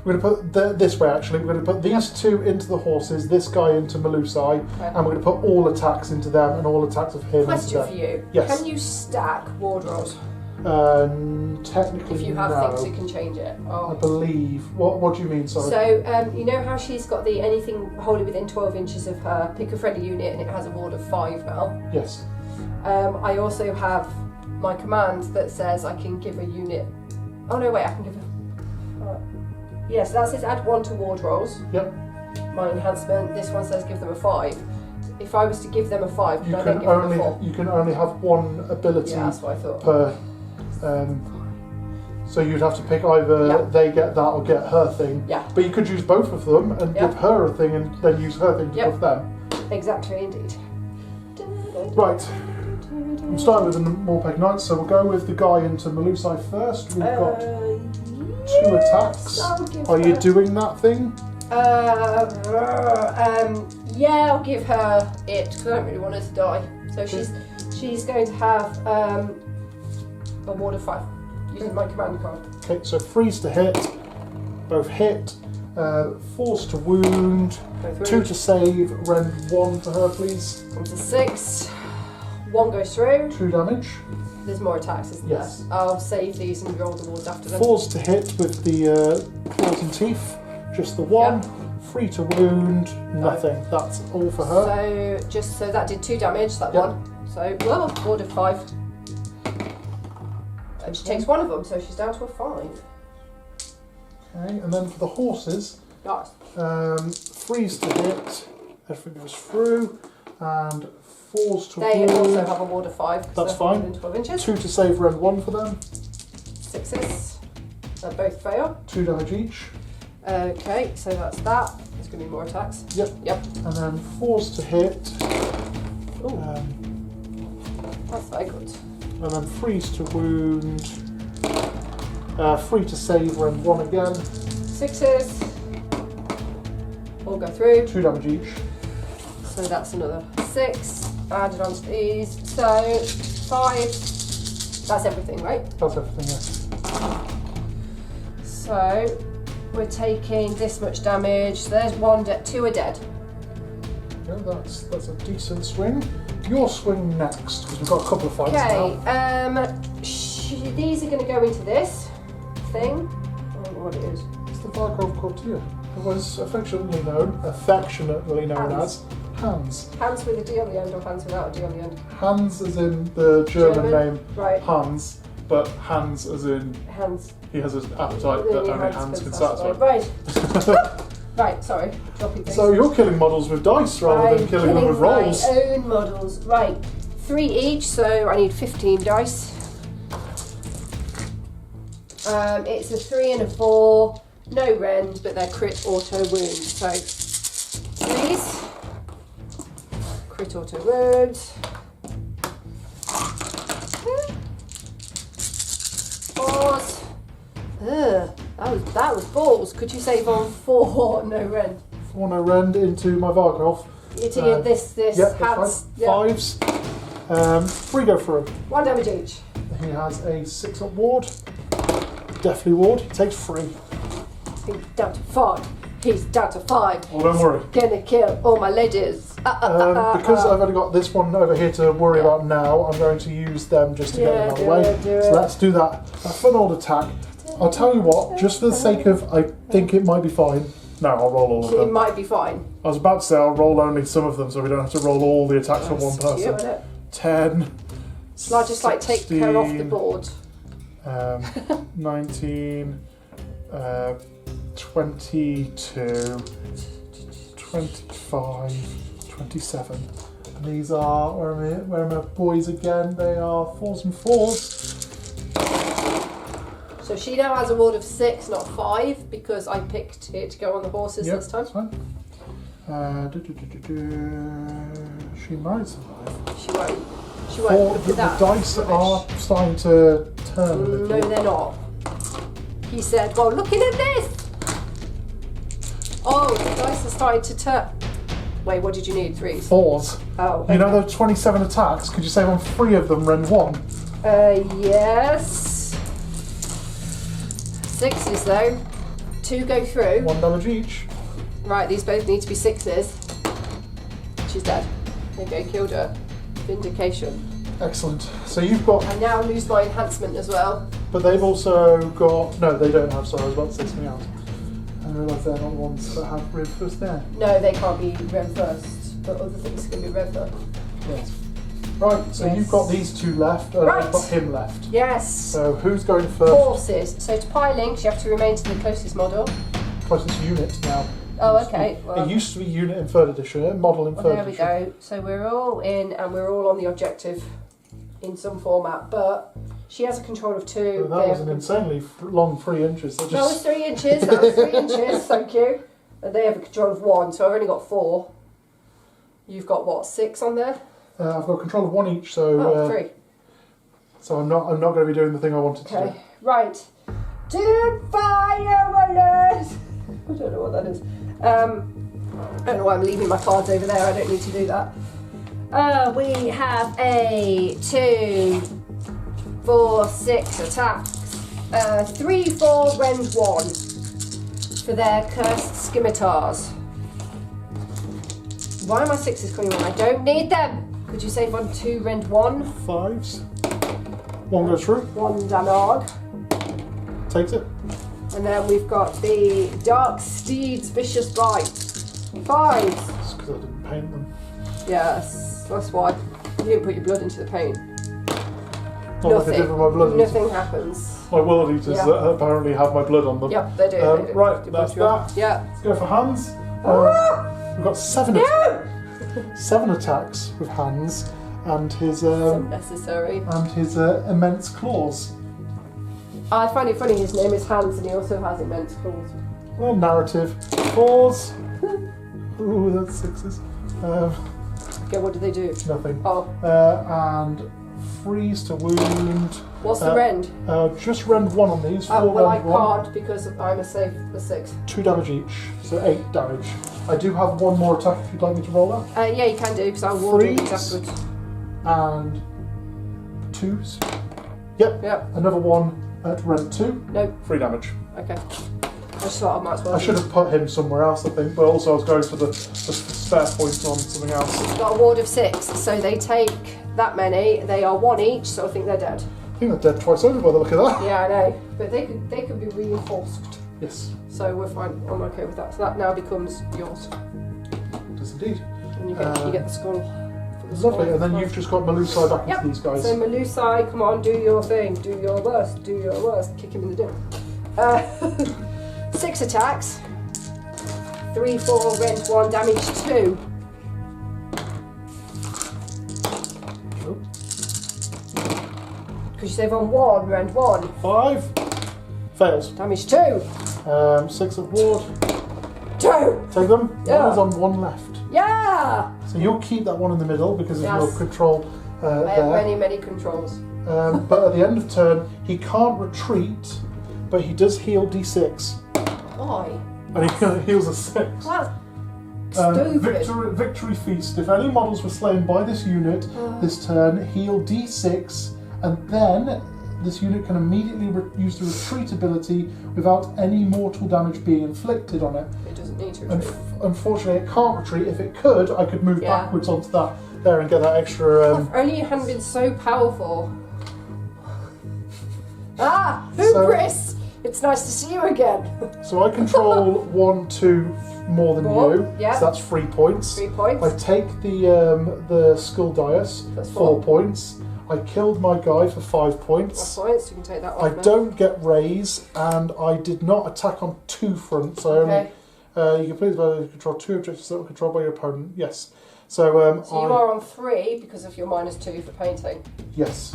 we're going to put this way actually. We're going to put these 2 into the horses, this guy into Melusai, and we're going to put all attacks into them and all attacks of him. Question for you. Yes. Can you stack ward rolls? Technically, if you have no. things, you can change it. I believe. What do you mean? Sorry. So you know how she's got the anything wholly within 12 inches of her, pick a friendly unit, and it has a ward of 5 now. Yes. I also have my command that says I can give a unit. Oh no, wait, I can give a. Yes, that says add 1 to ward rolls. Yep. My enhancement. This one says give them a 5. If I was to give them a 5, you could I then can give them a 4? you can only have 1 ability Yeah, that's what I thought. per. So you'd have to pick either they get that or get her thing. Yeah. But you could use both of them and give her a thing and then use her thing to buff them. Exactly, indeed. Right. I'm starting with the Morpeg Knights, so we'll go with the guy into Melusai first. We've got 2 attacks. Are you doing that thing? Yeah, I'll give her it because I don't really want her to die. So she's going to have a ward of 5 using my command card. Okay, so freeze to hit, both hit, force to wound, 2 to save, rend 1 for her, please. Comes to 6. 1 goes through. 2 damage. There's more attacks, isn't Yes. there? I'll save these and roll the wards after them. Force to hit with the claws and teeth, just the 1. Free to wound, nothing. That's all for her. So that did 2 damage, that one. So, ward of 5. And she takes 1 of them, so she's down to a 5. Okay, and then for the horses, Nice. freeze to hit, everything goes through, and force to They wound. also have a ward of 5. That's fine. Within 12 inches. 2 to save, rend 1 for them. 6s. They both fail. 2 damage each. Okay, so that's that. There's going to be more attacks. Yep. And then force to hit. That's very good. And then freeze to wound. Free to save, rend 1 again. 6s. All go through. 2 damage each. So that's another 6 added onto these. So 5. That's everything, right? That's everything, yes. So we're taking this much damage. So there's 1 dead. 2 are dead. Yeah, that's a decent swing. Your swing next, because we've got a couple of fights now. Okay. These are going to go into this thing. I don't know what it is. It's the Varkov Courtier. It was affectionately known as Hans. Hands with a D on the end or hands without a D on the end? Hans as in the German name, right. Hans, but Hans as in Hands. he has an appetite that only Hans can satisfy. Right. Right, sorry. Dropping things. So you're killing models with dice rather than killing them with rolls. My own models. Right. 3 each, so I need 15 dice. It's a 3 and a 4. No rend, but they're crit auto wounds. So 3s. Crit auto wounds. 4s. That was balls. Could you save on 4 no rend? 4 no rend into my Varkov. This Yep, has 5s. 3 go through. 1 damage each. He has a 6-up ward. Deathly ward. He takes 3. Down to 5. He's down to 5. Oh, don't worry. Gonna kill all my ladies. Because I've only got this one over here to worry about now, I'm going to use them just to get them out of the way. So let's do that. A fun old attack. I'll tell you what, just for the sake of, I think it might be fine. No, I'll roll all of them. It might be fine. I was about to say I'll roll only some of them so we don't have to roll all the attacks from one person. 10. Shall I just like take her off the board? 19. 22. 25. 27. And these are, where are my boys again? They are 4s and 4s. So she now has a ward of 6, not 5, because I picked it to go on the horses this time. That's fine. She might survive. She won't. She won't. Look at that. The dice are starting to turn a little. No, they're not. He said, well, looking at this. Oh, the dice are starting to turn. Wait, what did you need? 3s? 4s. Oh, okay. You know those 27 attacks? Could you save on 3 of them, rend 1? Yes. 6s though. 2 go through. 1 damage each. Right, these both need to be 6s. She's dead. Okay, killed her. Vindication. Excellent. So you've got... I now lose my enhancement as well. But they've also got... No, they don't have, sorry, I was about to say something else. I realise they're not the ones that have rev first there. No, they can't be rev first, but other things can be rev first. Yes. Right, so Yes. you've got these 2 left, and Right. I've got him left. Yes. So who's going first? Horses. So to pie links, you have to remain to the closest model. Closest unit now. Oh, okay. Well, it used to be unit in 3rd edition, model in 3rd there we edition. go. So we're all in, and we're all on the objective in some format, but she has a control of 2. So that was an insanely long 3 inches. That was 3 inches. That was 3 inches. Thank you. And they have a control of 1, so I've only got 4. You've got what, 6 on there? I've got control of 1 each, so 3. So I'm not going to be doing the thing I wanted to do. Okay, right. Do fire alert! I don't know what that is. I don't know why I'm leaving my cards over there. I don't need to do that. We have a 2, 4, 6 attacks. 3, 4, rend 1 for their cursed scimitars. Why are my 6s coming on? I don't need them. Could you save on 2, rend 1? 5s. 1 goes through. 1 damage. Takes it. And then we've got the Dark Steed's Vicious Bite. 5s. It's because I didn't paint them. Yes, that's why. You didn't put your blood into the paint. Not like I did with my blood. Nothing happens. My World Eaters apparently have my blood on them. Yep, they do. They do. Right, You that's put your- that. Yeah. Let's go for hands. We've got 7 7 attacks with hands and his Unnecessary. immense claws. I find it funny his name is Hans and he also has immense claws. Well, narrative. 4s. Ooh, that's 6s. Okay, what do they do? Nothing. Oh. And freeze to wound. What's the rend? Just rend 1 on these. 4 Well, I rend 1. can't because I'm a safe for 6. 2 damage each, so 8 damage. I do have 1 more attack if you'd like me to roll that. Yeah, you can do because I'll ward all these Freeze. afterwards. And 2s. Yep. Another 1 at rend 2. No. 3 damage. Okay. I just thought I might as well. I should have put him somewhere else, I think, but also I was going for the spare points on something else. He's got a ward of 6, so they take that many. They are 1 each, so I think they're dead. I think they're dead twice over by the look of that. Yeah, I know. But they could be reinforced. Yes. So we're fine. I'm okay with that. So that now becomes yours. It does indeed. And you get the skull. Lovely, and then you've just got Malusai back into these guys. So Malusai, come on, do your thing. Do your worst. Do your worst. Kick him in the dick. 6 attacks. 3, 4, rend 1, damage 2. Could you save on 1, rend 1? 5. Fails. Damage 2. 6 of ward. 2. Take them. Yeah. One is on 1 left. Yeah! So you'll keep that one in the middle because of Yes. your control I have there. many controls. But at the end of turn, he can't retreat, but he does heal D6. Why? And he heals a 6. That's stupid. Victory feast. If any models were slain by this unit this turn, heal D6, and then this unit can immediately use the retreat ability without any mortal damage being inflicted on it. It doesn't need to retreat. Unfortunately, it can't retreat. If it could, I could move backwards onto that there and get that extra... If only you hadn't been so powerful. Ah! Hubris! It's nice to see you again. So I control 1, 2 more than you. Yeah. So that's 3 points. 3 points. I take the skull dice. That's 4 points. I killed my guy for 5 points. 5 points. You can take that off. I don't get raise, and I did not attack on 2 fronts. I only you can please control 2 objectives that were controlled by your opponent. Yes. So so you are on 3 because of your -2 for painting. Yes.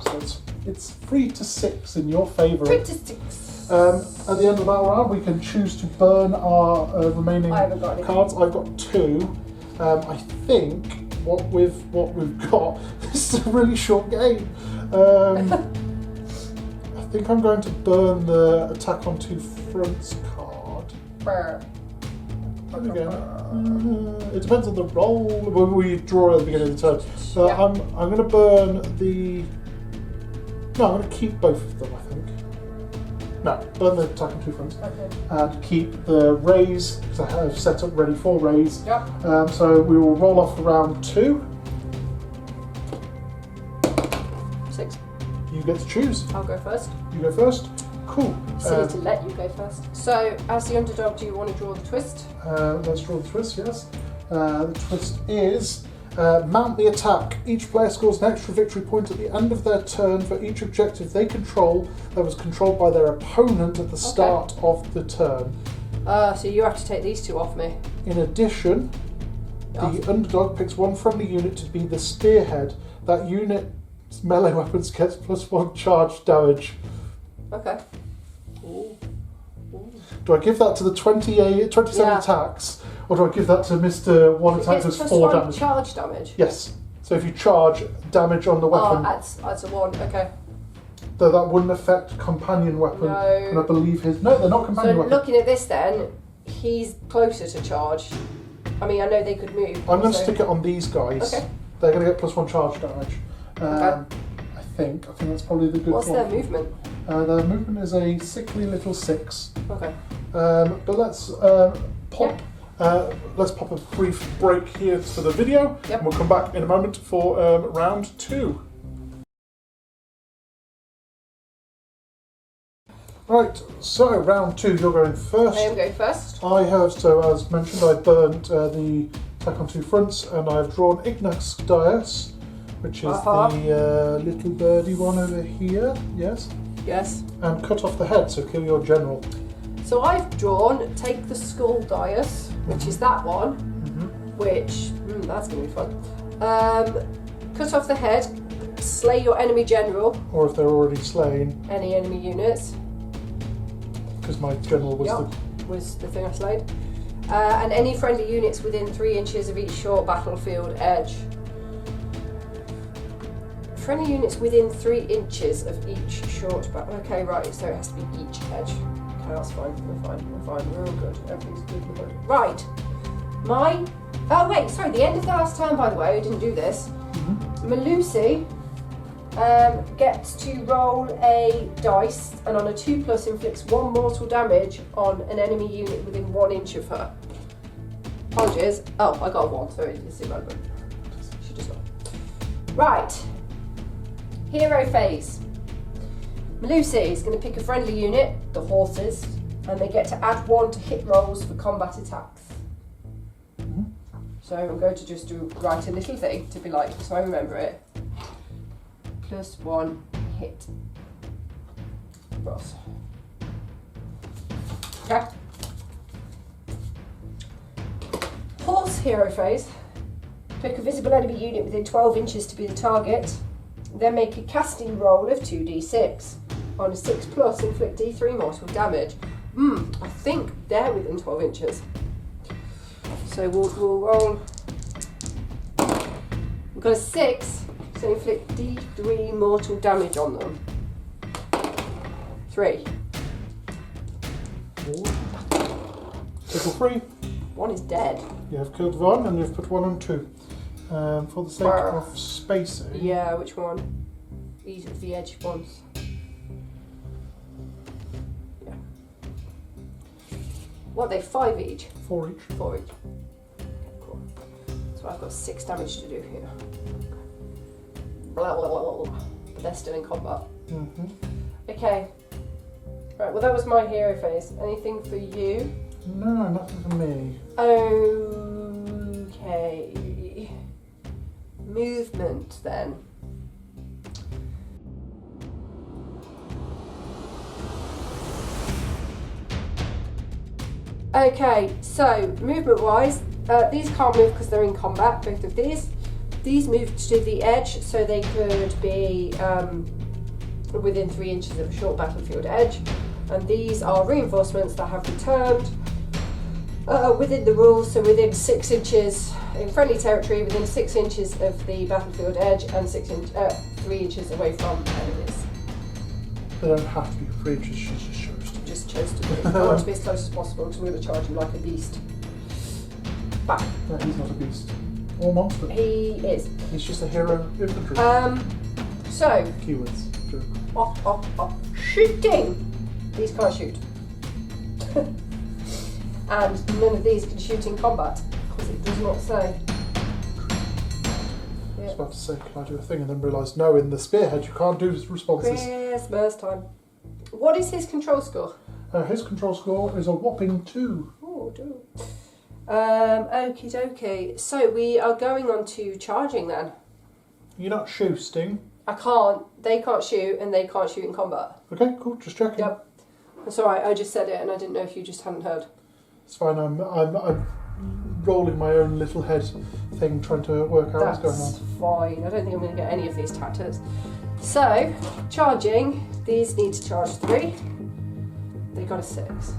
So it's 3 to 6 in your favour. 3 to 6. At the end of that round, we can choose to burn our remaining cards. I've got 2. I think what we've got this is a really short game. I think I'm going to burn the attack on 2 fronts card. Brr. And again, it depends on the roll. We draw at the beginning of the turn. So I'm going to burn the. No, I'm going to keep both of them. I think. No, burn the attack on 2 fronts, and keep the raise because I have set up ready for raise. Yep. So we will roll off for round 2. 6. You get to choose. I'll go first. You go first. Cool. Silly to let you go first. So, as the underdog, do you want to draw the twist? Let's draw the twist. Yes. The twist is. Mount the attack. Each player scores an extra victory point at the end of their turn for each objective they control that was controlled by their opponent at the start of the turn. So you have to take these 2 off me. In addition, the underdog picks 1 friendly unit to be the Spearhead. That unit's melee weapons gets +1 charge damage. Okay. Do I give that to the 27 attacks? Or do I give that to Mr. 1 attack does 4 damage? Charge damage? Yes. So if you charge damage on the weapon... Oh, that's a 1, okay. Though that wouldn't affect companion weapon. No. And I believe his... No, they're not companion weapon. So looking at this then, he's closer to charge. I mean, I know they could move. I'm going to stick it on these guys. Okay. They're going to get +1 charge damage. I think that's probably the good one. What's their movement? Their movement is a sickly little 6. Okay. But let's pop... let's pop a brief break here for the video, and we'll come back in a moment for round 2. Right, so round 2, you're going first. I am going first. I have, so as mentioned, I burnt the attack on 2 fronts, and I've drawn Ignax Dias, which is the little birdie one over here, yes? Yes. And cut off the head, so kill your general. So I've drawn take the skull dias, which is that one, which, that's going to be fun. Cut off the head, slay your enemy general. Or if they're already slain. Any enemy units. Because my general was was the thing I slayed. And any friendly units within 3 inches of each short battlefield edge. Friendly units within 3 inches of each short okay, right, so it has to be each edge. Okay, that's fine, we're fine, we're all good. Everything's good, we're good. Right. Oh wait, sorry, the end of the last turn, by the way, I didn't do this. Malusi gets to roll a dice, and on a 2+ inflicts 1 mortal damage on an enemy unit within 1 inch of her. Apologies. Oh, I got a 1, so it's irrelevant. She does not. Right. Hero phase. Malusi is going to pick a friendly unit, the horses, and they get to add 1 to hit rolls for combat attacks. So I'm going to just write a little thing to be like, so I remember it. +1 hit rolls. Okay. Horse hero phase. Pick a visible enemy unit within 12 inches to be the target. Then make a casting roll of 2d6. On a 6+, inflict d3 mortal damage. I think they're within 12 inches. So we'll roll. We've got a 6, so inflict d3 mortal damage on them. 3. Triple 3. 1 is dead. You have killed 1 and you've put 1 on 2. For the sake of spacing. Yeah, which one? These are the edge ones. Yeah. What are they? 5 each? 4 each. 4 each. Cool. So I've got 6 damage to do here. Blah, blah, blah, blah. But they're still in combat. Okay. Right, well that was my hero phase. Anything for you? No, nothing for me. Okay. Movement then. Okay, so movement wise, these can't move because they're in combat, both of these. These moved to the edge so they could be within 3 inches of a short battlefield edge. And these are reinforcements that have returned within the rules, so within 6 inches in friendly territory, within 6 inches of the battlefield edge, and 3 inches away from enemies. They don't have to be 3 inches, she just chose to. Just chose to be. I want to be as close as possible because I'm going to charge him like a beast. Bam. No, he's not a beast. Or monster. He is. He's just a hero infantry. So. Keywords. Joke. Shooting! These can't shoot. And none of these can shoot in combat, because it does not say. I was about to say, can I do a thing? And then realised, no, in the Spearhead you can't do responses. Christmas time. What is his control score? His control score is a whopping 2. Oh, do. Okie dokie. So we are going on to charging then. You're not shooting. I can't. They can't shoot, and they can't shoot in combat. Okay, cool, just checking. Yep. That's alright, I just said it, and I didn't know if you just hadn't heard. It's fine, I'm rolling my own little head thing, trying to work out what's going on. That's fine. I don't think I'm going to get any of these tactics. So, charging. These need to charge 3. They got a 6.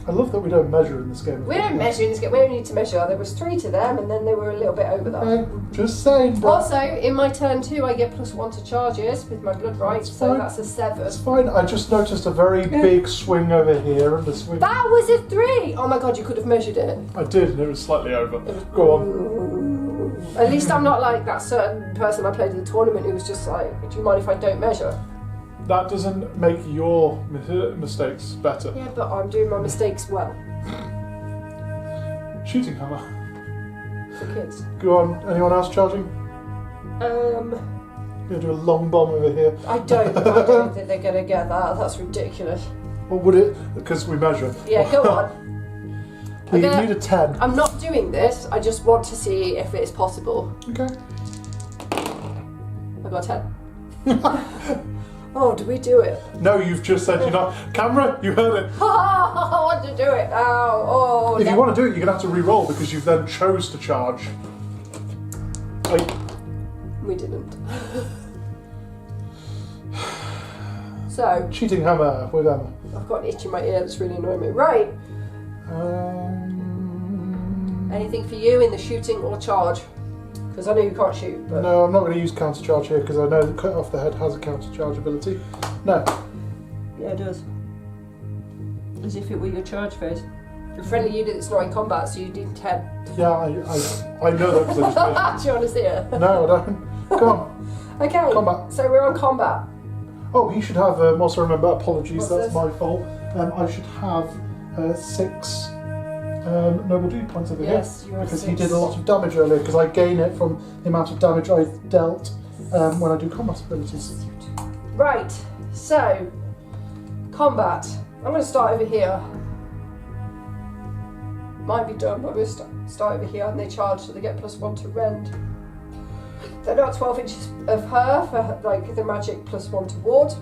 I love that we don't measure in this game. We don't measure in this game. We don't need to measure. There was 3 to them, and then they were a little bit over that. Just saying, bro. Also, in my turn 2, I get +1 to charges with my blood rights, so fine. that's a 7. It's fine. I just noticed a very big swing over here and a swing. That was a 3! Oh my god, you could have measured it. I did, and it was slightly over. Go on. At least I'm not like that certain person I played in the tournament who was just like, do you mind if I don't measure? That doesn't make your mistakes better. Yeah, but I'm doing my mistakes well. Shooting hammer. For kids. Go on. Anyone else charging? Gonna do a long bomb over here. I don't think they're gonna get that. That's ridiculous. What would it? Because we measure. Yeah, go on. You need a 10. I'm not doing this. I just want to see if it is possible. Okay. I got a 10. Oh, do we do it? No, you've just said you're not. Camera, you heard it. I want to do it now. Oh, If you want to do it, you're going to have to re-roll because you've then chose to charge. We didn't. So. Cheating hammer with hammer. I've got an itch in my ear that's really annoying me. Right. Anything for you in the shooting or charge? Because I know you can't shoot, but... No, I'm not going to use counter charge here because I know the cut off the head has a counter charge ability. No. Yeah, it does. As if it were your charge phase. A friendly unit that's not in combat, so you need 10. Yeah, I know that because I just Do you want to see it? No, I don't. Come on. Okay, Combat. so we're on combat. Oh, he should have, also remember, apologies, What's that's this? my fault. I should have 6 noble dude points over Yes, here. you have Because 6. he did a lot of damage earlier, because I gain it from the amount of damage I've dealt when I do combat abilities. Right, so, combat. I'm going to start over here. Might be done, but I'm going to start over here, and they charge, so they get +1 to rend. They're not 12 inches of her for like the magic +1 to ward.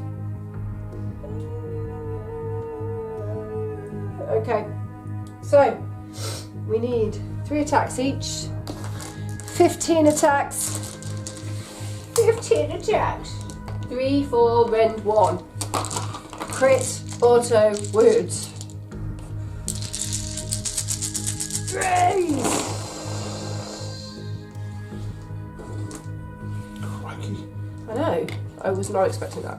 Okay, so we need 3 attacks each. 15 attacks. 15 attacks. 3, 4, rend 1. Crit, auto, wounds. Raise. I know, I was not expecting that.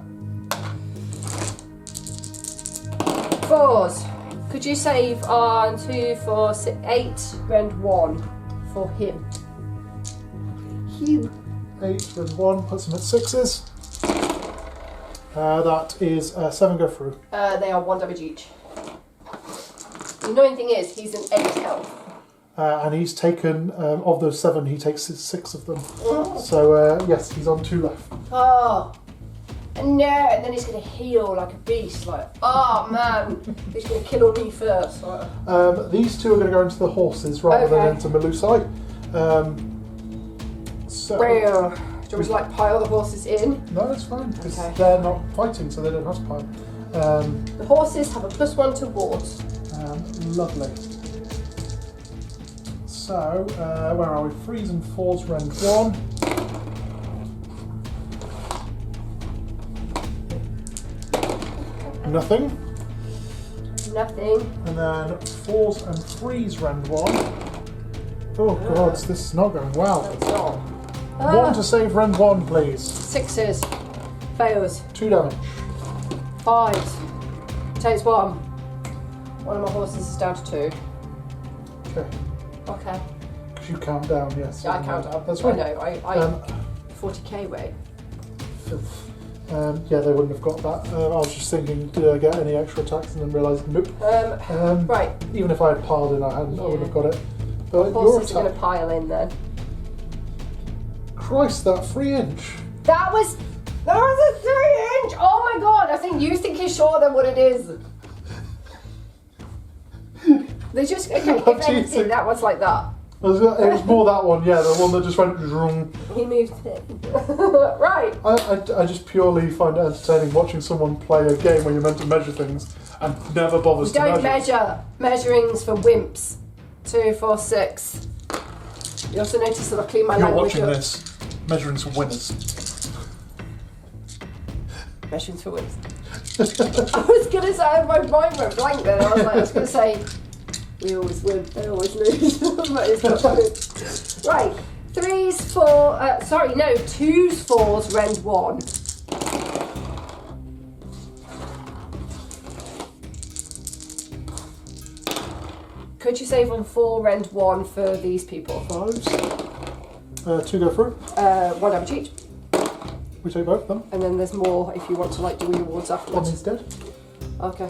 4s, Could you save on 2, 4, 6, 8, rend 1 for him? Hugh. 8, rend 1, puts him at 6s. That is 7 go through. They are 1 damage each. The annoying thing is, he's an 8 health. And he's taken, of those 7, he takes 6 of them. So, yes, he's on 2 left. Oh. No, and then he's going to heal like a beast. Like, oh man, he's going to kill me first. These 2 are going to go into the horses rather than into Melusai. So. Well, do you want me to like pile the horses in? No, it's fine, because they're not fighting, so they don't have to pile. The horses have a +1 to wards. Lovely. So, where are we? 3s and 4s, rend 1. Nothing. Nothing. And then 4s and 3s, rend 1. Oh god, this is not going well. No, it's not. 1 to save, rend 1, please. 6s. Fails. 2 damage. 5s. Takes 1. One of my horses is down to 2. Okay. Okay. Because you count down, yes. Yeah, I count down. That's right. I know. 40k weight. Filth. Yeah, they wouldn't have got that. I was just thinking, did I get any extra attacks, and then realised, nope. Right. Even if I had piled in, I wouldn't have got it. But Horses are going to pile in then. Christ, that 3-inch. That was a 3-inch! Oh my god, I think you think he's shorter than what it is. They just, okay, if anything, that was like that. It was more that one, yeah, the one that just went vroom. He moved it. Right. I just purely find it entertaining watching someone play a game where you're meant to measure things and never bothers to measure. Don't measure. Measuring's for wimps. 2, 4, 6. You also notice that I clean my language You're watching up. this. Measuring's for winners. Measuring's for wimps. I was going to say, my mind went blank then. I was going to say, we always win, they always lose. But it's not true. Right, 3s, 4, sorry, no, 2s, 4s, rend 1. Could you save on 4, rend 1 for these people? 5s. 2 go through. 1 damage each. We take both of them. And then there's more if you want to like do your wards afterwards. One is dead. Okay.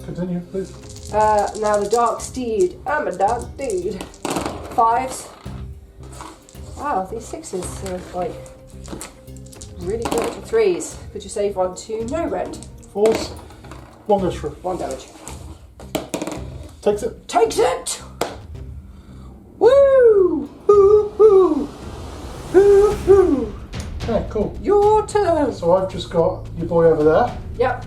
Continue, please. Now the dark steed. I'm a dark steed. 5s. Wow, these 6s are like really good. 3s. Could you save on 2? No rend. 4s. 1 goes through. 1 damage. Takes it. Takes it! Woo! Hoo hoo! Hoo hoo! Okay, cool. Your turn! So I've just got your boy over there, Yep.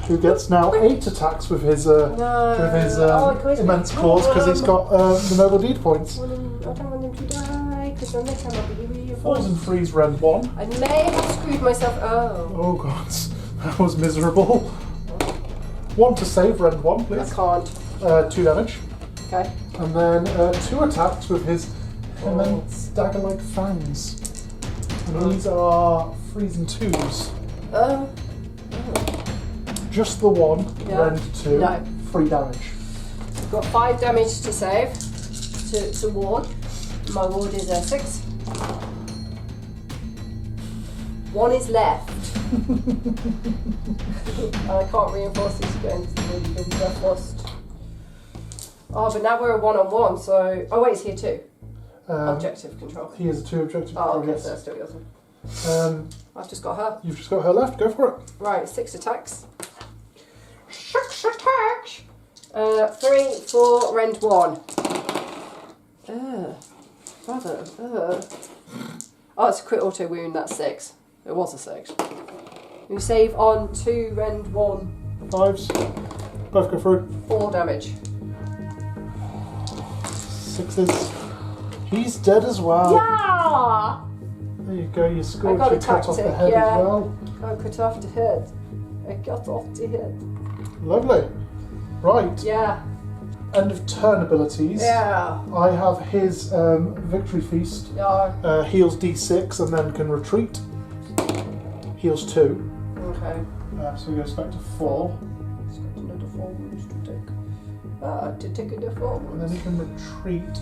who gets now 8 attacks with his immense claws because he's got the noble deed points. I don't want him to die, because then next time I'll be really 4s and 3s, rend 1. I may have screwed myself. Oh. Oh god, that was miserable. 1 to save, rend 1, I please. can't. 2 damage. Okay. And then 2 attacks with his immense dagger-like fangs. And these are 3s and 2s. Just the 1, Yeah. rend 2, No. 3 damage. I've got 5 damage to save, to ward. My ward is a 6. 1 is left. And I can't reinforce these again, because they're forced. Oh, but now we're a 1-on-1, so... Oh wait, it's here too. Objective control. He is a 2 objective Oh, control, okay, yes. so that's still awesome. I've just got her. You've just got her left, go for it. Right, 6 attacks. 6 attacks! 3, 4, rend 1. Brother. Oh, it's a crit auto wound, that's 6. It was a 6. You save on 2, rend 1. 5s. Both go through. 4 damage. 6s. He's dead as well. Yeah! There you go, you I scored got your a cut off the tactic, head yeah. as well. I cut off the head. I got off the head. Lovely. Right, Yeah. end of turn abilities. Yeah. I have his victory feast. Yeah. Heals D6 and then can retreat. Heals 2. Okay. So he goes back to 4. It's got another 4 wounds to take. to take a default. And then he can retreat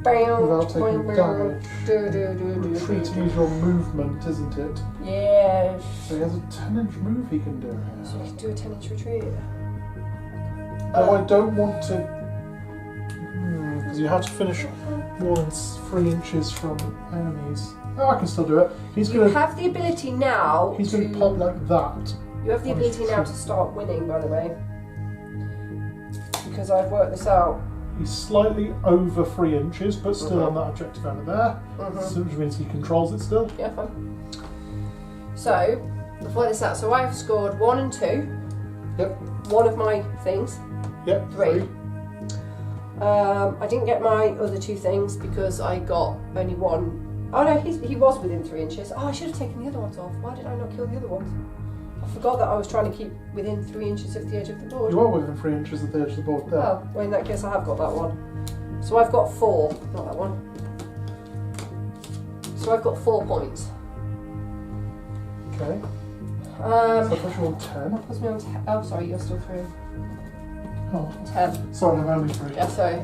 Bam. without taking damage. Retreating is your movement, isn't it? Yeah. So he has a 10-inch move he can do So here. we can do a 10-inch retreat. Though I don't want to... Because you have to finish more than 3 inches from enemies. Oh, I can still do it. He's You going to... have the ability now He's going to pop like that. You have the ability now to start winning, by the way. Because I've worked this out. He's slightly over 3 inches, but still on that objective over there. So which means he controls it still. Yeah, fine. So, I've worked this out. So I've scored 1 and 2. Yep. One of my things. Yep. 3. I didn't get my other 2 things because I got only 1. Oh no, he was within 3 inches. Oh, I should have taken the other ones off. Why did I not kill the other ones? I forgot that I was trying to keep within 3 inches of the edge of the board. You are within 3 inches of the edge of the board there. Oh, well in that case I have got that one. So I've got 4, not that one. So I've got 4 points. Okay. So push you on 10. That puts me on 10. Oh, sorry, you're still 3. Oh, 10. sorry, I'm only 3. Yeah, sorry.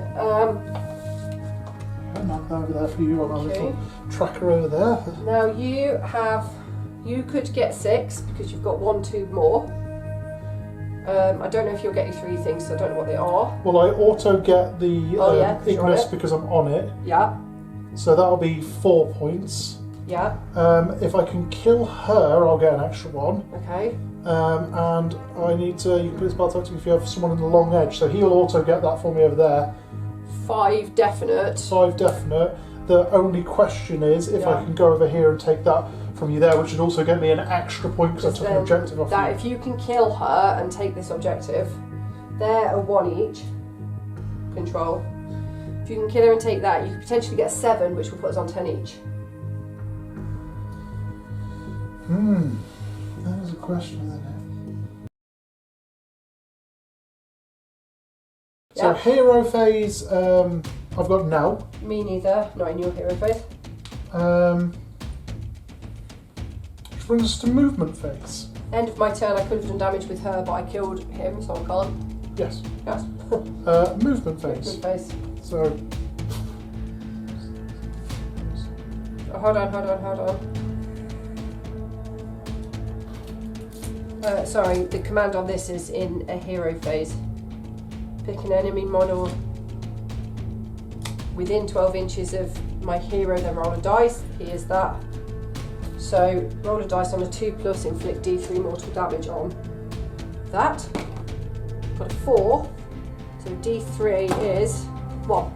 Knock that over there for you on our Okay. little tracker over there. Now you could get 6 because you've got 1, 2 more. I don't know if you'll get your 3 things, so I don't know what they are. Well, I auto get the you're on Ignis it. because I'm on it. Yeah, So that'll be 4 points. yeah, If I can kill her, I'll get an extra 1. okay. And I need to, you can put this spell tactic if you have someone in the long edge. So he'll auto get that for me over there. 5 definite. 5 definite. The only question is if I can go over here and take that from you there, which would also get me an extra point because I took an objective off That you. if you can kill her and take this objective, they're a 1 each. Control. If you can kill her and take that, you could potentially get 7, which will put us on 10 each. That is a question, isn't it? So hero phase, I've got now. Me neither, not in your hero phase. Which brings us to movement phase. End of my turn, I could have done damage with her, but I killed him, so I can't. Yes. Yes. Movement phase. Movement phase. So. Oh, hold on. Sorry, the command on this is in a hero phase. Pick an enemy model within 12 inches of my hero, then roll a dice. Here's that. So roll a dice on a 2+, inflict D3 mortal damage on that. Got a 4, so D3 is 1.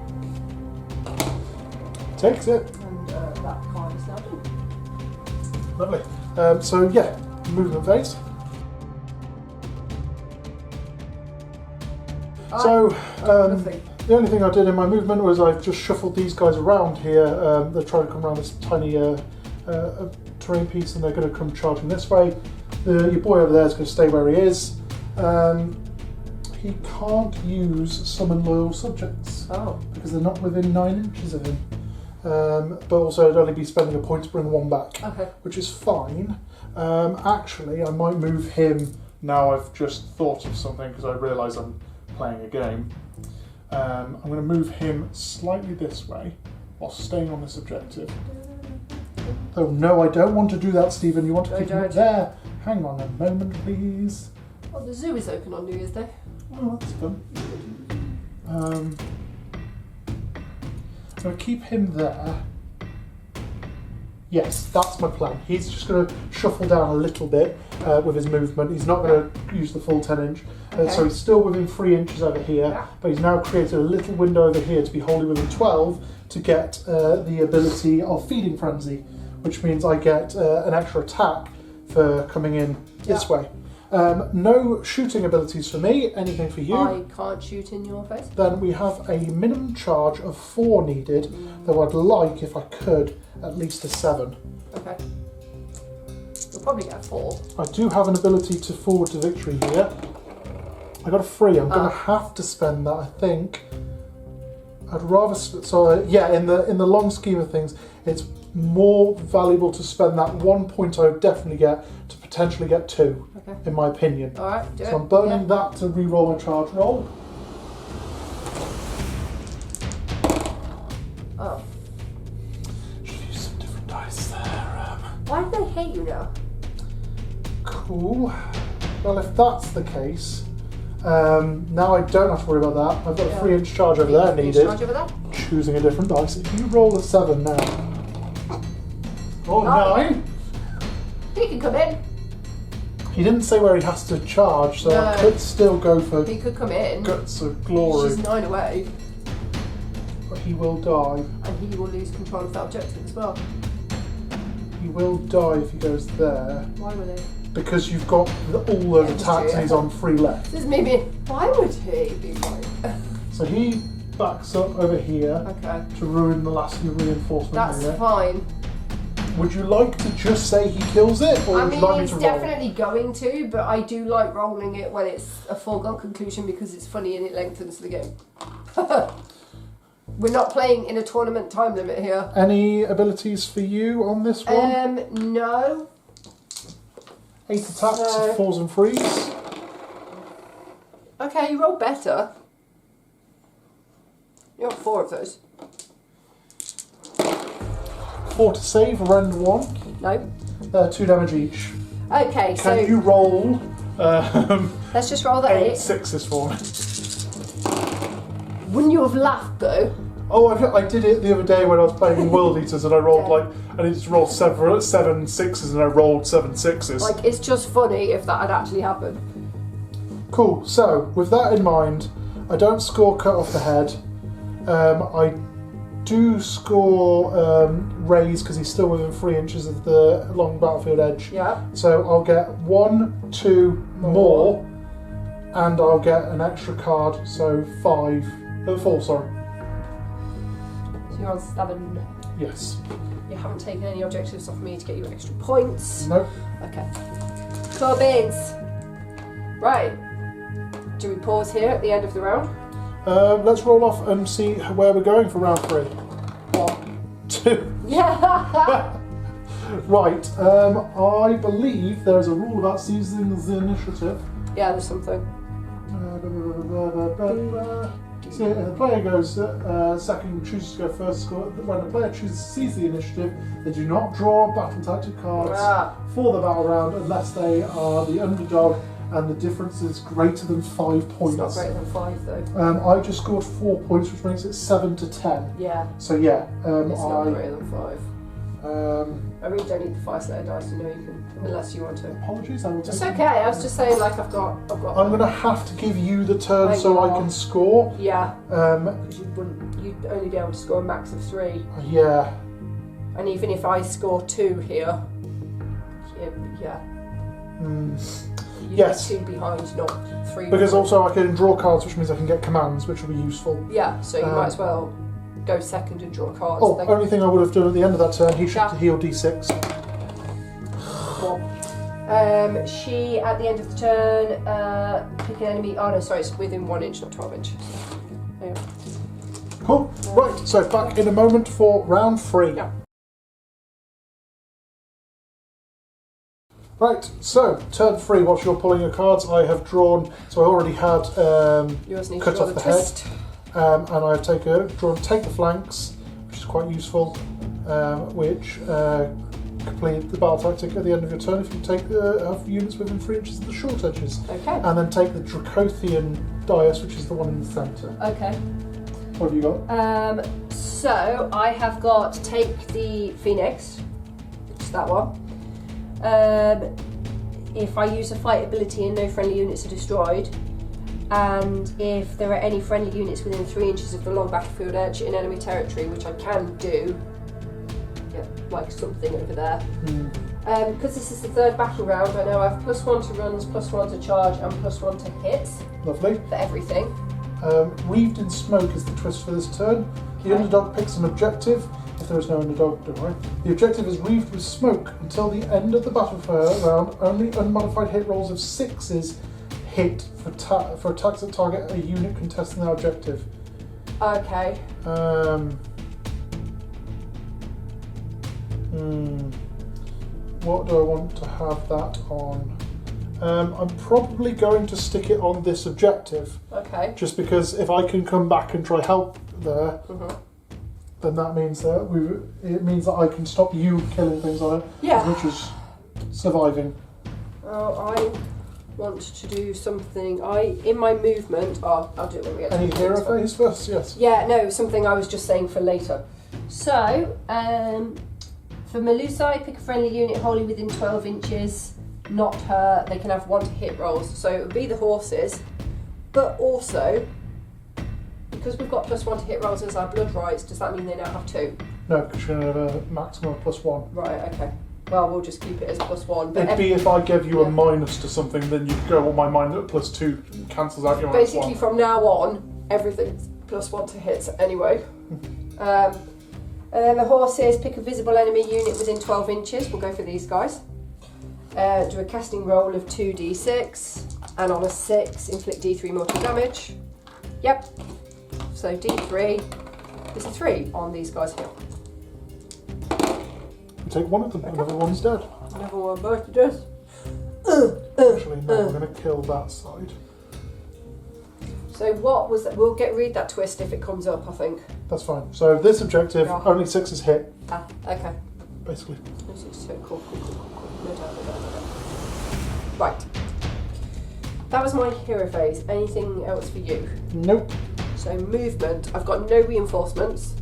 Takes it. And that card is now done. Lovely. So yeah, movement phase. So the only thing I did in my movement was I've just shuffled these guys around here. They're trying to come around this tiny terrain piece, and they're going to come charging this way. Your boy over there is going to stay where he is. He can't use summon loyal subjects because they're not within 9 inches of him. But also I'd only be spending a point to bring 1 back, which is fine. Actually, I might move him now. I've just thought of something because I realise I'm playing a game. I'm going to move him slightly this way while staying on this objective. Oh no, I don't want to do that, Stephen. You want to keep him up there. Hang on a moment, please. Oh, the zoo is open on New Year's Day. Oh, that's fun. I'm going to keep him there. Yes, that's my plan. He's just going to shuffle down a little bit with his movement. He's not going to use the full 10 inch. So he's still within 3 inches over here, but he's now created a little window over here to be wholly within 12 to get the ability of Feeding Frenzy, which means I get an extra attack for coming in this way. No shooting abilities for me. Anything for you? I can't shoot in your face. Then we have a minimum charge of 4 needed, though I'd like, if I could, at least a 7. Okay. You'll probably get a 4. I do have an ability to forward to victory here. I got a 3. I'm going to have to spend that, I think. I'd rather in the long scheme of things, it's more valuable to spend that 1 point I would definitely get to potentially get 2, in my opinion. Alright, do it. So I'm burning that to re-roll my charge roll. Oh. Should use some different dice there. Why do they hate you now? Cool. Well, if that's the case, now I don't have to worry about that. I've got a 3-inch charge over there needed. Charge over there? Choosing a different dice. If you roll a 7 now. Roll a 9. He can come in. He didn't say where he has to charge, so I could still go for He could come in. Guts of Glory. She's 9 away. But he will die. And he will lose control of that objective as well. He will die if he goes there. Why would he? Because you've got all those attacks and he's on 3 left. This is maybe. Why would he be right? So he backs up over here to ruin the last reinforcement. That's fine. Would you like to just say he kills it, or would you like me to roll? He's definitely going to, but I do like rolling it when it's a foregone conclusion because it's funny and it lengthens the game. We're not playing in a tournament time limit here. Any abilities for you on this one? No. 8 attacks, 4s and 3s. Okay, you roll better. You got 4 of those. 4 to save, rend 1. No. 2 damage each. Okay, so... Can you roll... let's just roll the 8. 6s for me. Wouldn't you have laughed though? Oh, I did it the other day when I was playing World Eaters and I rolled I needed to roll 7 6s and I rolled 7 6s. Like, it's just funny if that had actually happened. Cool, so with that in mind, I don't score cut off the head. I do score raise because he's still within 3 inches of the long battlefield edge. Yeah. So I'll get 1, 2 more, and I'll get an extra card, so 4, sorry. So you're on 7. Yes. You haven't taken any objectives off me to get you extra points. Nope. Okay. Cool beans. Right. Do we pause here at the end of the round? Let's roll off and see where we're going for round 3. 1. 2. Yeah. Right. I believe there's a rule about seizing the initiative. Yeah, there's something. So the player goes second, chooses to go first. When the player chooses to seize the initiative, they do not draw battle tactic cards for the battle round unless they are the underdog and the difference is greater than 5 points. It's not greater than 5 though. I just scored 4 points, which makes it 7 to 10. Yeah. So yeah, it's not greater than 5. I really don't need the 5-sided dice, you know, you can, unless you want to. Apologies, I will It's okay, I was just saying, like, I've got. I'm going to have to give you the turn so I can score. Yeah. Because you'd only be able to score a max of 3. Yeah. And even if I score 2 here, yeah. You'd Yes. be 2 behind, not 3. Because also I can draw cards, which means I can get commands, which will be useful. Yeah, so you might as well go second and draw cards. Oh, only thing I would have done at the end of that turn, he should heal D6. She, at the end of the turn, pick an enemy. Oh no, sorry, it's within 1 inch, not 12 inch. Yeah. Cool. Right, so back in a moment for round 3. Yeah. Right, so turn 3, whilst you're pulling your cards, I have drawn, so I already had cut off the head. And I've drawn take the flanks, which is quite useful, which complete the battle tactic at the end of your turn if you take have units within 3 inches of the short edges. Okay. And then take the Dracothian dais, which is the one in the centre. Okay. What have you got? So I have got take the Phoenix, which is that one. If I use a fight ability and no friendly units are destroyed, and if there are any friendly units within 3 inches of the long battlefield edge in enemy territory, which I can do, like something over there. Because this is the 3rd battle round, I know I have +1 to runs, +1 to charge, and +1 to hits. Lovely. For everything. Wreathed in smoke is the twist for this turn. The underdog picks an objective. If there is no underdog, don't worry. The objective is wreathed with smoke until the end of the battlefield round. Only unmodified hit rolls of 6s hit for attacks that target a unit contesting that objective. Okay. What do I want to have that on? I'm probably going to stick it on this objective. Okay. Just because if I can come back and try help there, then that means that it means that I can stop you killing things on it, Yeah. which is surviving. Oh, I want to do something. In my movement. Oh, I'll do it when we get to Any the hero next one. phase first? Yes. Yeah, no, something I was just saying for later. So, for Melusai, pick a friendly unit wholly within 12 inches. Not her. They can have 1 to hit rolls. So it would be the horses, but also because we've got +1 to hit rolls as our blood rights. Does that mean they now have 2? No, because you're going to have a maximum of +1. Right. Okay. Well, we'll just keep it as +1. But It'd be if I gave you a minus to something, then you'd go, well, my mind at +2 cancels out your basically -1. from now on, everything's +1 to hits anyway. And then the horses, pick a visible enemy unit within 12 inches. We'll go for these guys. Do a casting roll of 2d6, and on a 6, inflict d3 mortal damage. Yep. So d3 is a 3 on these guys here. You take one of them, another one's dead. Another one both to death. Actually, no, we're going to kill that side. So what was that? We'll read that twist if it comes up, I think. That's fine. So this objective, Yeah. only 6 hit, Ah, okay. basically. This is so cool. No doubt, no doubt, no doubt. Right. That was my hero phase. Anything else for you? Nope. So movement. I've got no reinforcements.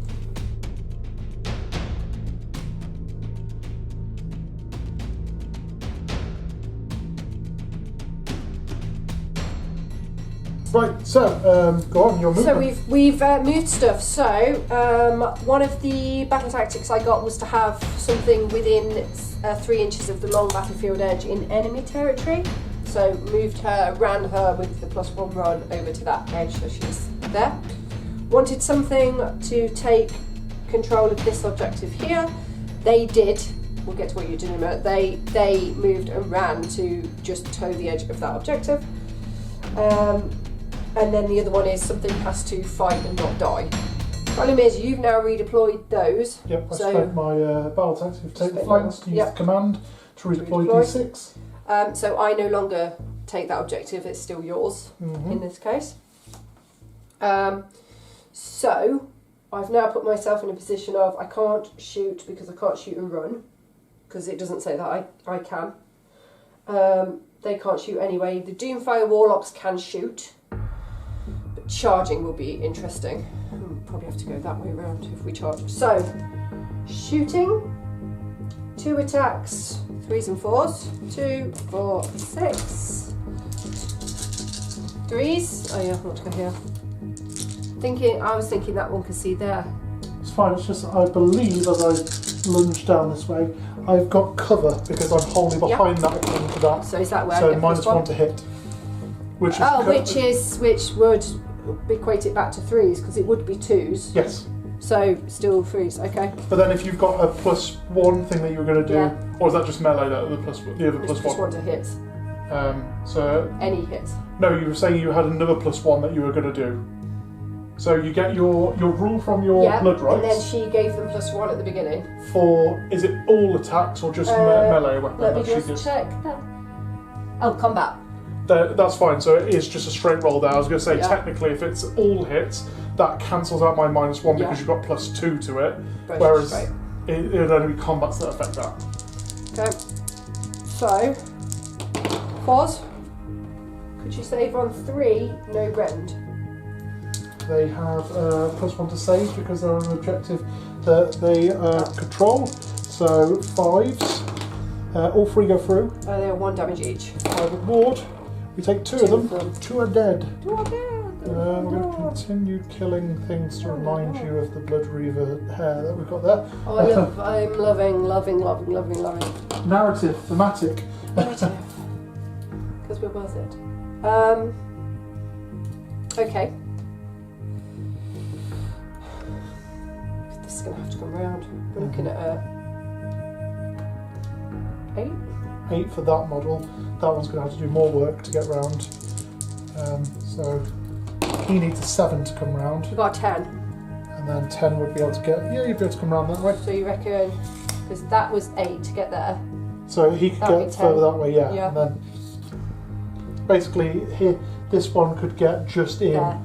Right, so go on, your movement. So we've moved stuff. So one of the battle tactics I got was to have something within 3 inches of the long battlefield edge in enemy territory. So moved her, ran her with the +1 run over to that edge, so she's there. Wanted something to take control of this objective here. They did. We'll get to what you're doing in a minute. They moved and ran to just toe the edge of that objective. And then the other one is something has to fight and not die. Problem is, you've now redeployed those. Yep, I so spent my battle tactic to take the flanks to use Yep. the command to redeploy Redeploy. D6. So I no longer take that objective, it's still yours in this case. So I've now put myself in a position of I can't shoot because I can't shoot and run, because it doesn't say that I can. They can't shoot anyway. The Doomfire Warlocks can shoot, but charging will be interesting. Probably have to go that way around if we charge. So, shooting, 2 attacks, 3s and 4s, 2, 4, 6, 3s. Oh yeah, I want to go here. I was thinking that one could see there. It's fine, it's just I believe as I lunge down this way, I've got cover because I'm wholly behind that according to that. So is that where I So get -1 to hit. Which would equate it back to 3s because it would be 2s. Yes. So still 3s, okay. But then if you've got a +1 thing that you were going to do, Yeah. or is that just melee, the other It's +1? +1 to hits. So Any hits. no, you were saying you had another +1 that you were going to do. So you get your rule from your blood rights. And then she gave them +1 at the beginning. For, is it all attacks or just melee weapon? Let me that she just gives? check that. Oh, combat. That's fine, so it is just a straight roll there. I was going to say, Yeah. technically, if it's all hits, that cancels out my -1 because Yeah. you've got +2 to it, Right, whereas right. it would only be combats that affect that. Okay. So, 4s. Could you save on 3? No rend. They have +1 to save because they're on an objective that they control, so 5s. All 3 go through. They are 1 damage each. 5 reward. We take 2 of them. 2 are dead. 2 are dead. We're going to continue killing things to remind you of the Blood Reaver hair that we've got there. Oh, I'm loving. Narrative, thematic. Because we're worth it. Okay. This is going to have to come round. We're looking at 8. 8 for that model. That one's going to have to do more work to get round. So he needs a 7 to come round. We've got a 10. And then 10 would be able to get, you'd be able to come round that way. So you reckon, because that was 8 to get there. So he could That'd get be 10. further that way, yeah. Yeah. And then basically this one could get just in There.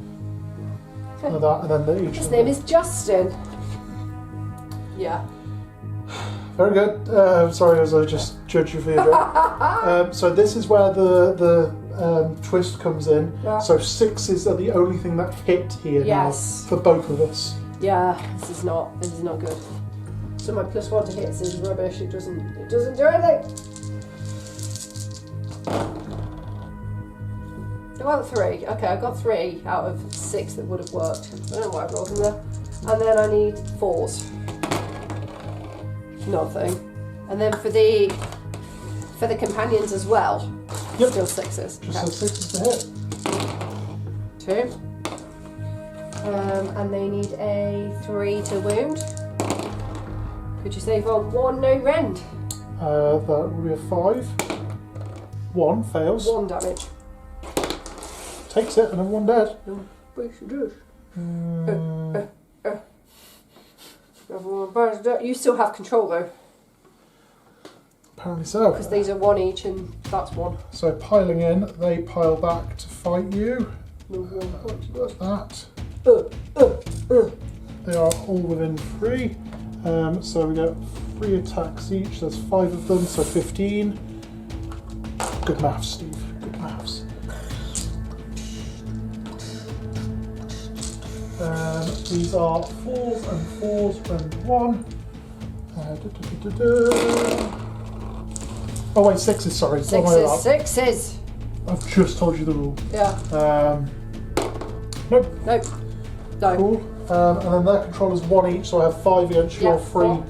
like that, and then each His of name them. is Justin. Yeah. Very good. Sorry, as I just judged you for your job. So this is where the twist comes in. Yeah. So 6s are the only thing that hit here now for both of us. Yeah, this is not good. So my +1 to hits is rubbish. It doesn't do anything. I got 3. Okay, I got 3 out of 6 that would have worked. I don't know why I rolled them there. And then I need 4s. Nothing. And then for the companions as well. Yep. Still 6s. Just Okay. 6s to hit. 2. And they need a 3 to wound. Could you save on 1? No rend. That would be a 5. 1 fails. 1 damage. Takes it, another 1 dead. You still have control though. Apparently so. Because these are 1 each and that's 1. So piling in, they pile back to fight you. That. They are all within 3. So we get 3 attacks each. There's 5 of them, so 15. Good maths, Steve. Good maths. These are 4s and 4s and 1. Oh wait, 6s, sorry. 6s. I've just told you the rule. Yeah. Nope. Nope. No. Cool. And then their control is 1 each, so I have 5 against your 3.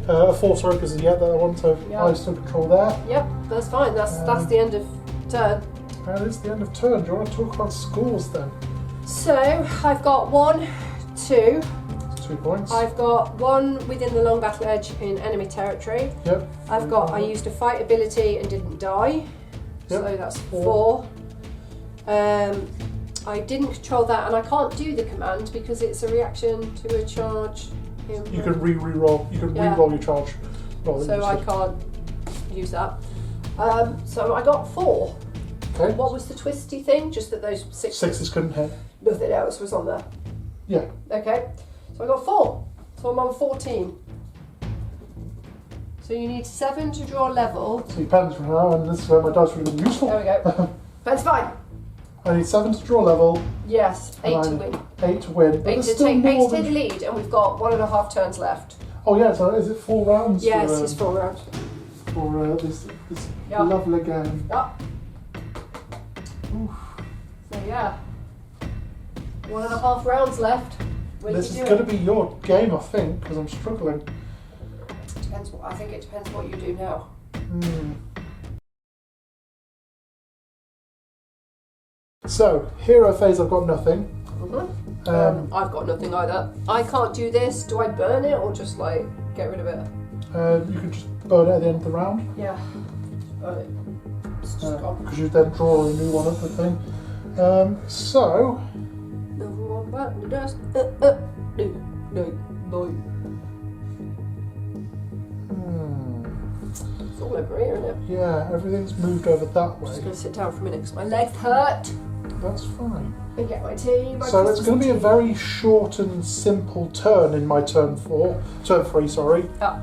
4, sorry, because the other one, so I still control there. Yep, that's fine. That's the end of turn. That is the end of turn. Do you want to talk about scores then? So I've got 1, 2. 2 points. I've got 1 within the long battle edge in enemy territory. Yep. I used a fight ability and didn't die. Yep. So that's 4. I didn't control that, and I can't do the command because it's a reaction to a charge. You can re-roll. You can re-roll your charge. So I can't use that. So I got 4. Okay. What was the twisty thing? Just that those 6s. 6s couldn't hit. Nothing else was on there. Yeah. Okay. So I got 4. So I'm on 14. So you need 7 to draw level. So you pens from now, and this is where my dice would have been useful. There we go. That's fine. I need 7 to draw level. Yes, 8 to win. 8 to win. 8 to take the lead, and we've got 1.5 turns left. Oh yeah, so is it 4 rounds? Yes, it's 4 rounds. For this lovely game. Yep. So yeah, 1.5 rounds left. This is going to be your game, I think, because I'm struggling. I think it depends what you do now. So, hero phase, I've got nothing. I've got nothing either. I can't do this. Do I burn it or just like get rid of it? You can just burn it at the end of the round. Yeah. Burn it. It's just gone. Because you then draw a new one up, I think. So. Another one back in the dust. No. It's all over here, isn't it? Yeah, everything's moved over that I'm way. just going to sit down for a minute because my legs hurt. That's fine. And get my tea. So it's going to be a very short and simple turn in my turn 3, sorry. Yeah.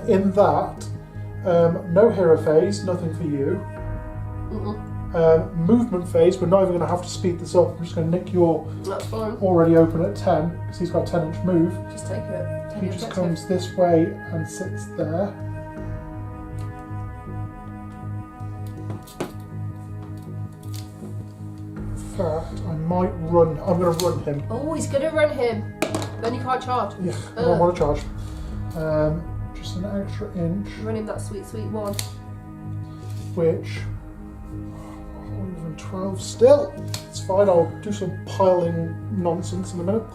In that, no hero phase, nothing for you. Movement phase, we're not even going to have to speed this up. I'm just going to nick your That's fine. already open at 10 because he's got a 10-inch move. Just take it. He just comes this way and sits there. In fact, I might run. I'm going to run him. Oh, he's going to run him. Then you can't charge. Yeah, I don't want to charge. Just an extra inch. Run him that sweet, sweet one. Which 112 still. It's fine. I'll do some piling nonsense in a minute.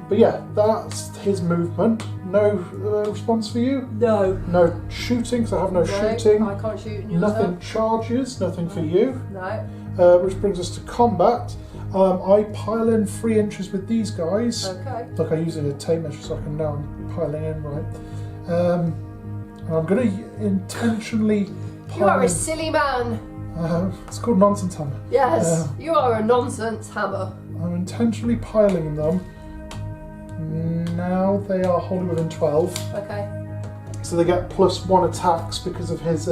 But yeah, that's his movement. No response for you? No. No shooting, so I have no shooting. I can't shoot. Nothing charges, nothing for you. No. Which brings us to combat. I pile in 3 inches with these guys. Okay. Look, I'm using a tape measure so I can now I'm piling in right. And I'm going to intentionally pile You are a in. silly man. It's called nonsense hammer. Yes, you are a nonsense hammer. I'm intentionally piling them Now they are wholly within 12. Okay. So they get +1 attacks because of his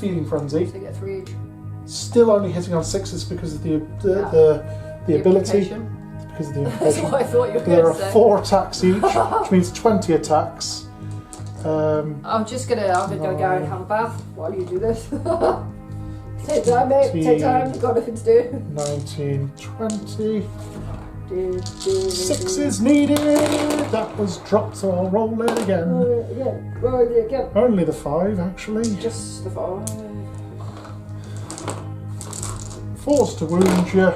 feeding frenzy. So they get 3 each. Still only hitting on 6s because of the ability. Implication. Because of the That's implication. what I thought you were There going are to say. 4 attacks each, which means 20 attacks. I'm gonna go and have a bath while you do this. Take time, mate. Take time. You've got nothing to do. 19, 20. 6s needed. That was dropped, so I'll roll it again. Roll it again. Only the 5, actually. Just the 5. 4s to wound you.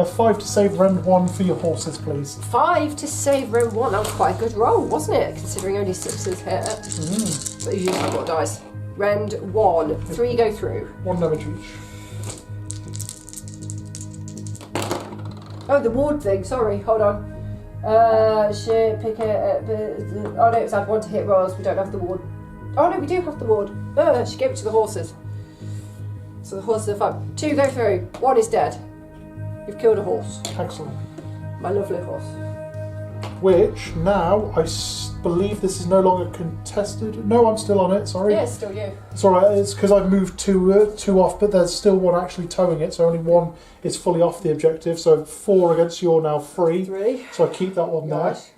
5 to save rend 1 for your horses, please. 5 to save round 1. That was quite a good roll, wasn't it? Considering only 6s hit. But you usually have got dice. Rend 1. 3 go through. 1 damage each. Oh, the ward thing. Sorry, hold on. Shit, pick it. Oh no, it's add 1 to hit rolls. We don't have the ward. Oh no, we do have the ward. She gave it to the horses. So the horses are fine. 2 go through. 1 is dead. You've killed a horse. Excellent. My lovely horse. Which, now, believe this is no longer contested. No, I'm still on it, sorry. Yeah, it's still you. It's alright, it's because I've moved 2 off, but there's still 1 actually towing it, so only 1 is fully off the objective. So 4 against you're now 3. 3. So I keep that one Nice.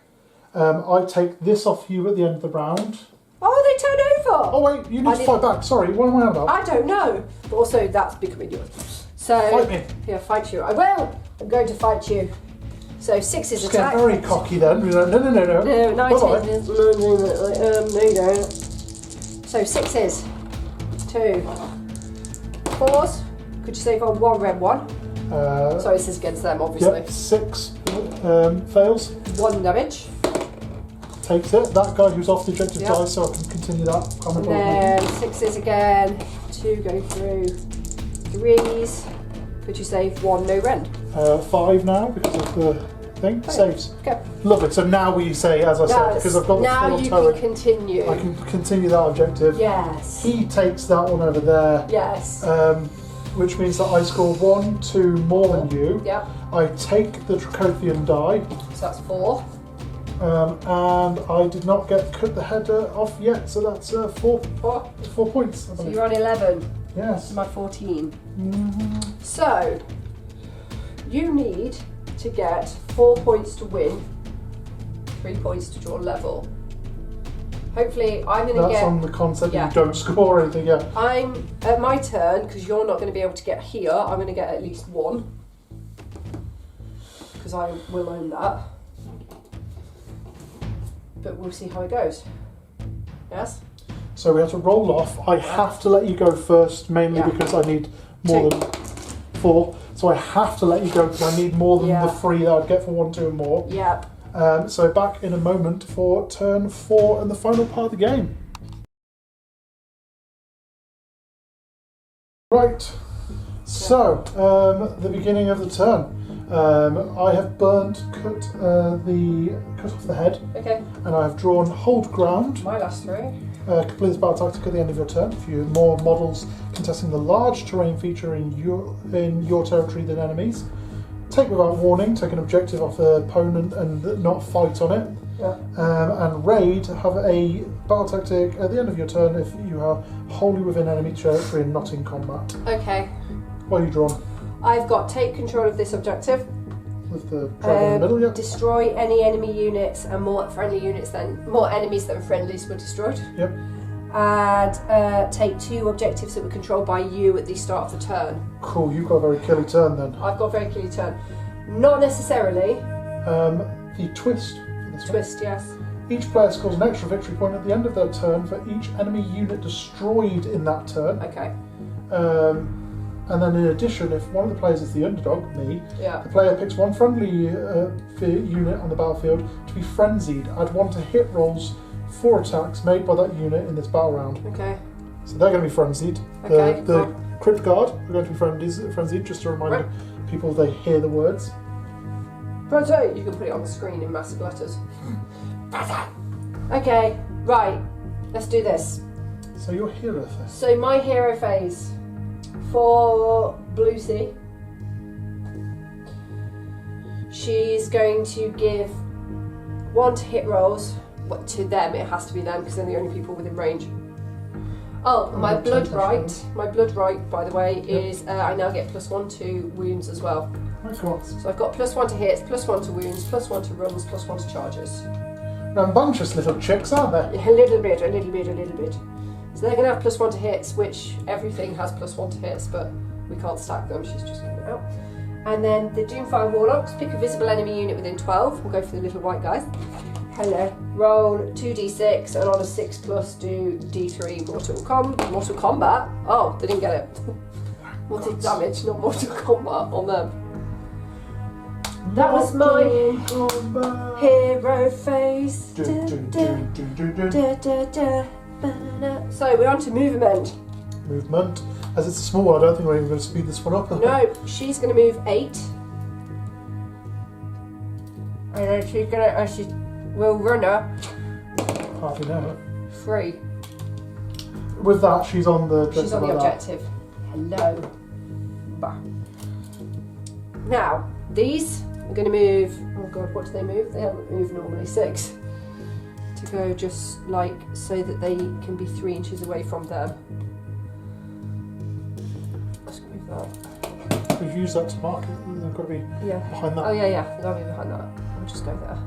there. I take this off you at the end of the round. Oh, they turn over! Oh wait, you need to fight back. Sorry, what am I on about? I don't know. But also, that's becoming yours. So, Fight me. Yeah, fight you. I will! I'm going to fight you. So 6 is Just attack. get very cocky then. No. No, 19 Bye-bye. is... No, you don't. So 6 is 2. 4s. Could you save on 1 red 1? Sorry, this is against them, obviously. Yep, 6 fails. 1 damage. Takes it. That guy who's off the objective Yep. dies, so I can continue that. And then 6s again. 2 go through. 3s. Could you save 1 no rend? 5 now because of the thing. Okay. Saves. Okay. Lovely. So now we say, as I said, because I've got the now full you turret, can continue. I can continue that objective. Yes. He takes that one over there. Yes. Which means that I score 1, 2 more than you. Yep. I take the Dracothian die. So that's 4. And I did not get cut the head off yet, so that's 4 points. I So believe. you're on 11. Yes. My 14. So you need to get 4 points to win, 3 points to draw level. Hopefully, I'm going to get. That's on the concept Yeah. that you don't score anything. Yeah. I'm at my turn because you're not going to be able to get here. I'm going to get at least 1 because I will own that. But we'll see how it goes. Yes. So we have to roll off. I have to let you go first, mainly Yeah. because I need more 2. than 4. So I have to let you go because I need more than Yeah. the 3 that I'd get for 1, 2 and more. Yep. So back in a moment for turn 4 and the final part of the game. Right. So the beginning of the turn. I have cut off the head, Okay. and I have drawn hold ground. My last 3. Complete this battle tactic at the end of your turn. If you have more models contesting the large terrain feature in your territory than enemies, take without warning, take an objective off the opponent and not fight on it. Yeah. And raid, have a battle tactic at the end of your turn if you are wholly within enemy territory and not in combat. Okay. What are you drawn? I've got take control of this objective. With the dragon in the middle, yeah? Destroy any enemy units and more enemies than friendlies were destroyed. Yep. And take 2 objectives that were controlled by you at the start of the turn. Cool, you've got a very killy turn then. I've got a very clear turn. Not necessarily. The twist for this one. Twist, yes. Each player scores an extra victory point at the end of their turn for each enemy unit destroyed in that turn. Okay. And then in addition, if one of the players is the underdog, me, Yeah. the player picks 1 friendly unit on the battlefield to be frenzied. Add 1 to hit rolls for attacks made by that unit in this battle round. Okay. So they're going to be frenzied. Okay, The cool. Crypt Guard are going to be frenzied, just to remind Right. people they hear the words. Pronto! You can put it on the screen in massive letters. Okay, right. Let's do this. So your hero phase. So my hero phase for Lucy, she's going to give 1 to hit rolls. But to them, it has to be them because they're the only people within range. Oh, my blood right. My blood right, by the way, is I now get +1 to wounds as well. So I've got +1 to hits, +1 to wounds, +1 to runs, +1 to charges. Rambunctious little chicks, aren't they? A little bit. So they're going to have +1 to hits, which everything has +1 to hits, but we can't stack them. She's just going out. And then the Doomfire Warlocks, pick a visible enemy unit within 12. We'll go for the little white guys. Hello. Roll 2d6 and on a 6+ do d3 Mortal Combat. Oh, they didn't get it. Mortal damage, not Mortal Combat on them. That was my hero phase. So we're on to movement. Movement. As it's a small one, I don't think we're even going to speed this one up. No, she's going to move 8. And then she's going to, we'll run her. Hardly know 3. it. With that, she's on the objective. She's on the objective. Hello. Bah. Now, these are going to move, oh god, what do they move? They haven't moved normally, 6. To go just like, so that they can be 3 inches away from them. Let's move that. We've used that to mark it. They've got to be behind that. Oh yeah, they've got to be behind that. We'll just go there.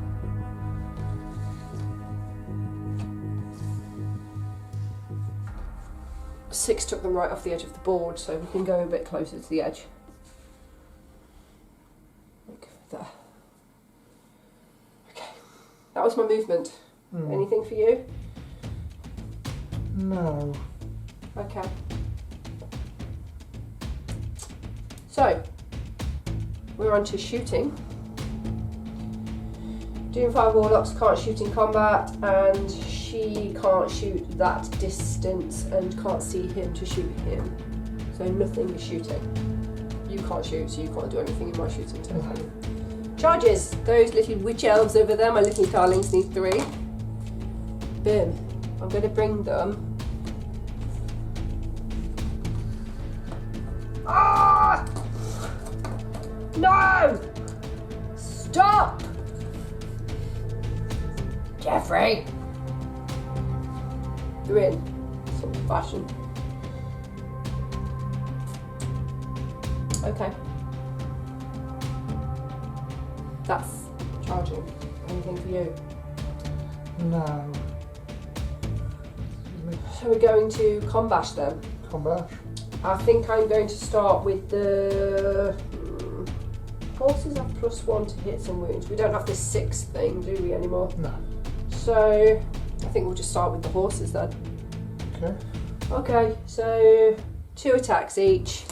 Six took them right off the edge of the board, so we can go a bit closer to the edge. Like there. Okay, that was my movement. Anything for you? No. Okay. So, we're on to shooting. Doomfire Warlocks can't shoot in combat, and she can't shoot that distance and can't see him to shoot him. So nothing is shooting. You can't shoot, so you can't do anything in my shooting turn. Charges! Those little witch elves over there, my little darlings, need 3. Boom. I'm going to bring them. Ah! No! Stop! Jeffrey! You're in some fashion. Okay. That's charging. Anything for you? No. So we're going to combat them. Combat. I think I'm going to start with the horses have +1 to hits and wounds. We don't have this 6 thing, do we, anymore? No. So I think we'll just start with the horses then. Okay. Okay, so 2 attacks each.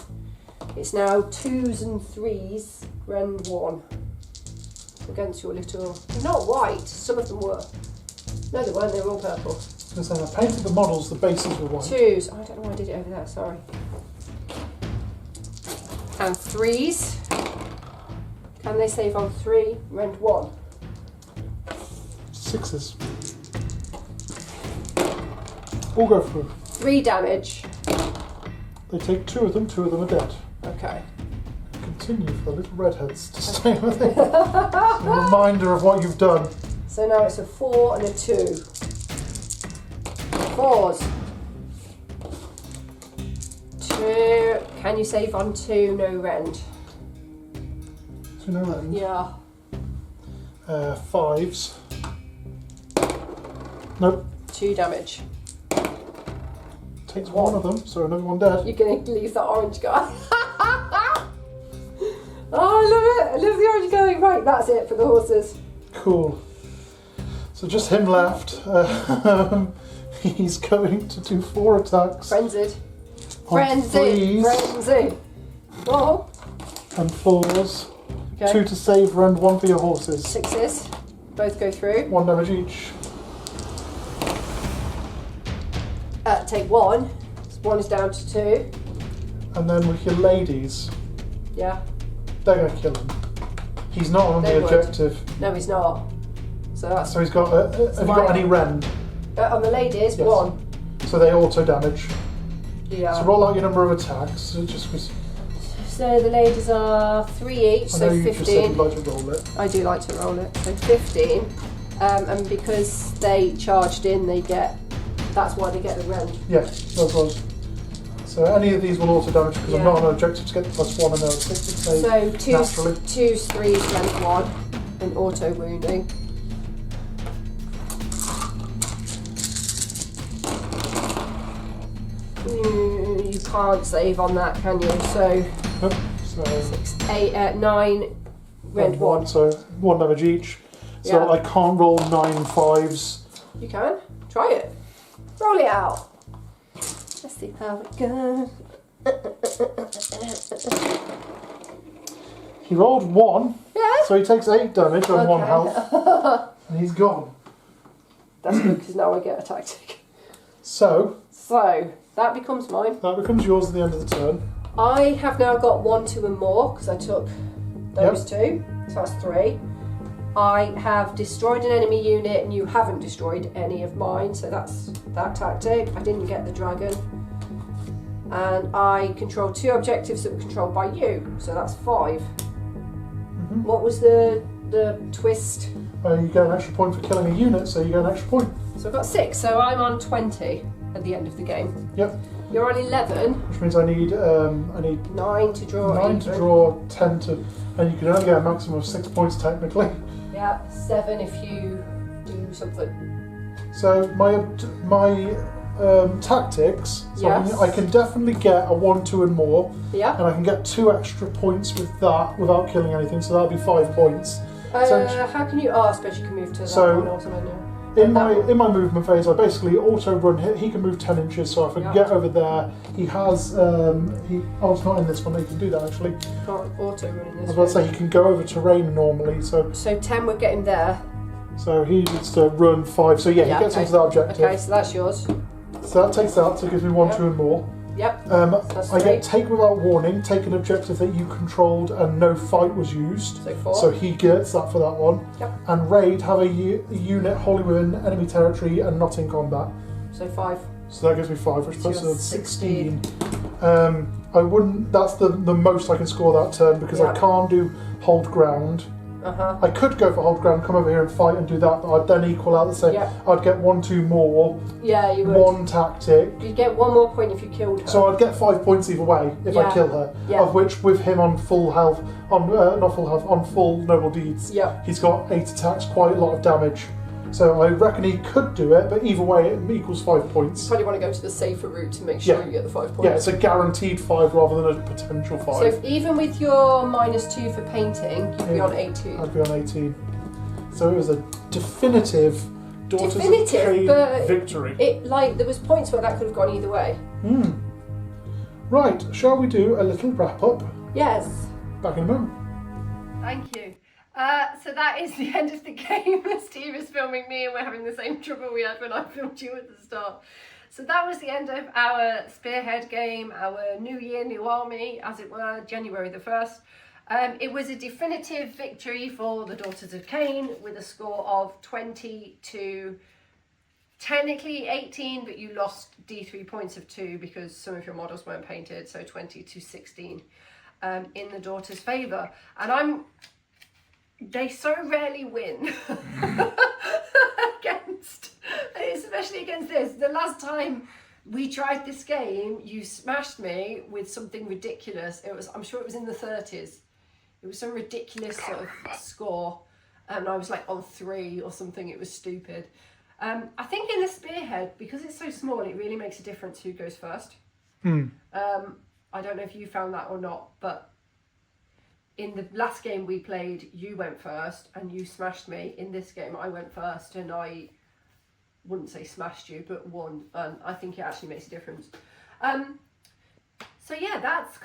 It's now 2s and 3s, rend 1. Against your little, not white, some of them were. No, they weren't, they were all purple. Because I painted the models, the bases were white. 2s, oh, I don't know why I did it over there, sorry. And 3s. Can they save on 3, rend 1? 6s. All go through. 3 damage. They take 2 of them are dead. Okay. Continue for the little redheads to stay with it. It's a reminder of what you've done. So now it's a 4 and a 2. 4s. 2. Can you save on 2? No rend. So no end. Yeah. 5s. Nope. 2 damage. Takes 1 of them, so another one dead. You're going to leave that orange guy. Oh, I love it. I love the orange guy. Right, that's it for the horses. Cool. So just him left. He's going to do 4 attacks. Frenzied. On Frenzy. 3s Frenzy. Oh. and 4s. Okay. 2 to save, rend 1 for your horses. 6s. Both go through. 1 damage each. Take 1. 1 is down to 2. And then with your ladies, Yeah. they're going to kill him. He's not on They the would. objective. No, he's not. So that's So he's got. Have you got any rend? on the ladies. Yes. 1. So they auto damage. Yeah. So roll out your number of attacks. So just was. So the ladies are 3 each, I so know you just said 15. you'd like to roll it. I do like to roll it. So 15. and because they charged in, that's why they get the rend. Yeah, that was. So any of these will auto damage because I'm not on an objective to get the +1 and they'll 6 to save so naturally. 2s, 3s, rend 1, and auto wounding. You can't save on that, can you? So, Nope. So 6, 8, 9, rend 1. So 1 damage each. So I can't roll 9 5s. You can. Try it. Roll it out. Let's see how it goes. He rolled 1. Yeah. So he takes 8 damage on 1 health. And he's gone. That's good because now I get a tactic. So that becomes mine. that becomes yours at the end of the turn. I have now got 1, 2 and more because I took those 2. So that's 3. I have destroyed an enemy unit and you haven't destroyed any of mine, so that's that tactic. I didn't get the dragon. And I control 2 objectives that were controlled by you, so that's 5. Mm-hmm. What was the twist? You get an extra point for killing a unit, so you get an extra point. So I've got 6, so I'm on 20 at the end of the game. Yep. You're on 11. Which means I need 9 to draw. 9 to draw, 10 to, and you can only get a maximum of 6 points technically. Yeah, 7 if you do something. So my tactics. So Yes. I can definitely get a 1, 2 and more, Yeah. and I can get 2 extra points with that without killing anything. So that'll be 5 points. How can you? Oh, I suppose you can move to that one or something. In my movement phase, I basically auto run. He can move 10 inches, so if I get over there, he has it's not in this one. He can do that actually. Can't auto run in I this. was about to say he can go over terrain normally. So 10 would get him there. So he needs to run 5. So he gets onto that objective. Okay, so that's yours. So that takes that. So it gives me 1, 2 and more. Yep. I get take without warning. Take an objective that you controlled and no fight was used. So 4. So he gets that for that one. Yep. And raid, have a unit wholly within enemy territory and not in combat. So 5. So that gives me 5, which puts you're it at 16. I wouldn't. That's the most I can score that turn because I can't do hold ground. I could go for hold ground, come over here and fight and do that, but I'd then equal out the same. I'd get 1, 2 more. Yeah, you would. 1 tactic. You'd get 1 more point if you killed her. So I'd get 5 points either way if I kill her. Of which, with him on full health, on full noble deeds, he's got 8 attacks, quite a lot of damage. So I reckon he could do it, but either way, it equals 5 points. You probably want to go to the safer route to make sure you get the 5 points. Yeah, it's a guaranteed 5 rather than a potential 5. So even with your -2 for painting, you'd be on 18. I'd be on 18. So it was a definitive Daughters of Khaine but victory. There was points where that could have gone either way. Right, shall we do a little wrap up? Yes. Back in a moment. Thank you. So that is the end of the game. Steve is filming me and we're having the same trouble we had when I filmed you at the start. So that was the end of our Spearhead game, our New Year, New Army, as it were, January the 1st. It was a definitive victory for the Daughters of Khaine with a score of 20 to technically 18, but you lost D3 points of 2 because some of your models weren't painted, so 20 to 16 in the Daughters' favour. And they so rarely win especially against this. The last time we tried this game, you smashed me with something ridiculous. I'm sure it was in the 30s. It was some ridiculous sort of score. And I was like on 3 or something. It was stupid. I think in the Spearhead, because it's so small, it really makes a difference who goes first. I don't know if you found that or not, but in the last game we played, you went first and you smashed me. In this game, I went first and I wouldn't say smashed you, but won. I think it actually makes a difference. So yeah, that's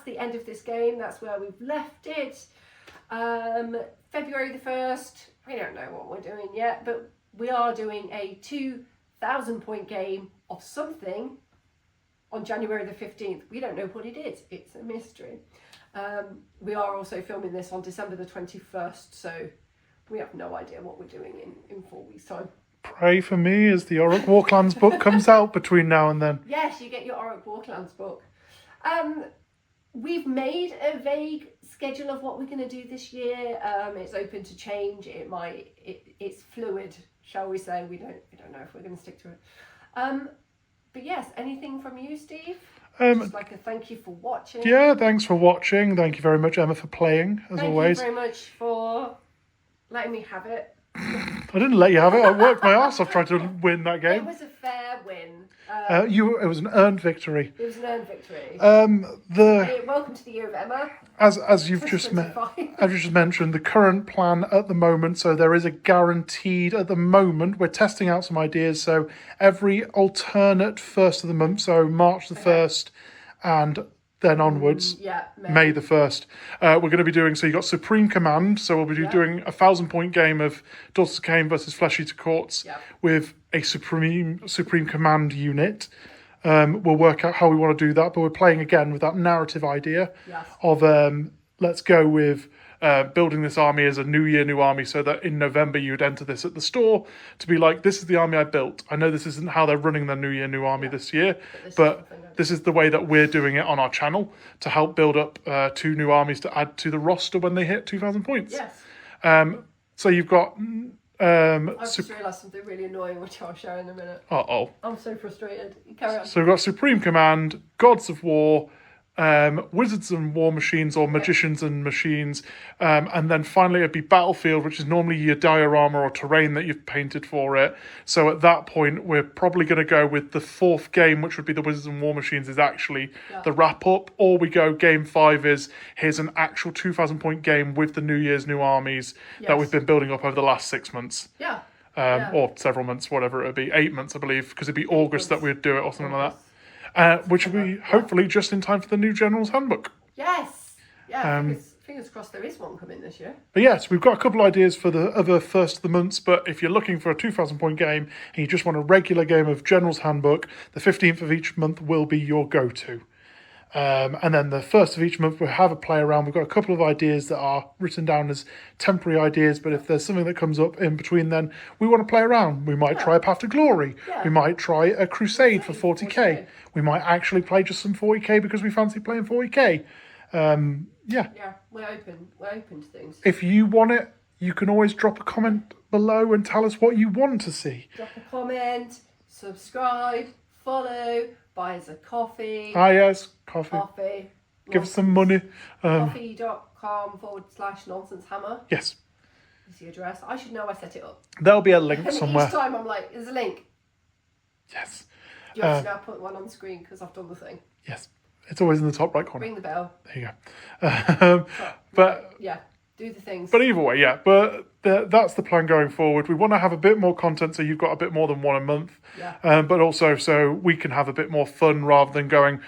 the end of this game. That's where we've left it. February the 1st, we don't know what we're doing yet, but we are doing a 2,000 point game of something on January the 15th. We don't know what it is. It's a mystery. We are also filming this on December the 21st, so we have no idea what we're doing in 4 weeks' time. Pray for me as the Orruk Warclans book comes out between now and then. Yes, you get your Orruk Warclans book. We've made a vague schedule of what we're going to do this year. It's open to change. It's fluid, shall we say? We don't know if we're going to stick to it. But yes, anything from you, Steve? Just like a thank you for watching. Yeah, thanks for watching. Thank you very much, Emma, for playing, as always. Thank you very much for letting me have it. I didn't let you have it. I worked my arse off trying to win that game. It was a fair win. It was an earned victory. It was an earned victory. Welcome to the year of Emma. As you've just mentioned, the current plan at the moment, so there is a guaranteed at the moment, we're testing out some ideas, so every alternate first of the month, so March the 1st and then onwards, May the 1st, we're going to be doing, so you've got Supreme Command, so we'll be doing a 1,000-point game of Daughters of Khaine versus Flesh Eater Courts with a Supreme Command unit. We'll work out how we want to do that, but we're playing again with that narrative idea of let's go with building this army as a new year, new army, so that in November you'd enter this at the store to be like, this is the army I built. I know this isn't how they're running their new year, new army this year, but this is the way that we're doing it on our channel to help build up 2 new armies to add to the roster when they hit 2,000 points. Yes. So you've got... I've just realised something really annoying, which I'll show in a minute. I'm so frustrated. Carry on. So we've got Supreme Command, Gods of War, Wizards and Warmachines, or Magicians and Machines, and then finally it'd be Battlefield, which is normally your diorama or terrain that you've painted for it. So at that point, we're probably going to go with the 4th game, which would be the Wizards and Warmachines, is actually the wrap-up, or we go game 5 is, here's an actual 2,000-point game with the New Year's New Armies that we've been building up over the last 6 months. Or several months, whatever it would be, 8 months, I believe, because it'd be August that we'd do it or something like that. Which will be hopefully just in time for the new General's Handbook. Yes. Yeah, fingers crossed there is one coming this year. But yes, we've got a couple of ideas for the other first of the months, but if you're looking for a 2,000-point game and you just want a regular game of General's Handbook, the 15th of each month will be your go-to. And then the first of each month we'll have a play around. We've got a couple of ideas that are written down as temporary ideas, but if there's something that comes up in between then, we want to play around. We might try a Path to Glory. We might try a Crusade for 40k. We might actually play just some 40k because we fancy playing 40k. Yeah, we're open to things. If you want it, you can always drop a comment below and tell us what you want to see. Drop a comment, subscribe, follow, buy us a coffee. Yes, coffee. Give us some money. Coffee.com/nonsensehammer. Yes. Is the address. I should know I set it up. There'll be a link somewhere. Each time I'm like, there's a link. Yes. You have to now put one on the screen because I've done the thing. Yes. It's always in the top right corner. Ring the bell. There you go. But do the things. But either way, but that's the plan going forward. We want to have a bit more content, so you've got a bit more than one a month. But also so we can have a bit more fun rather than going...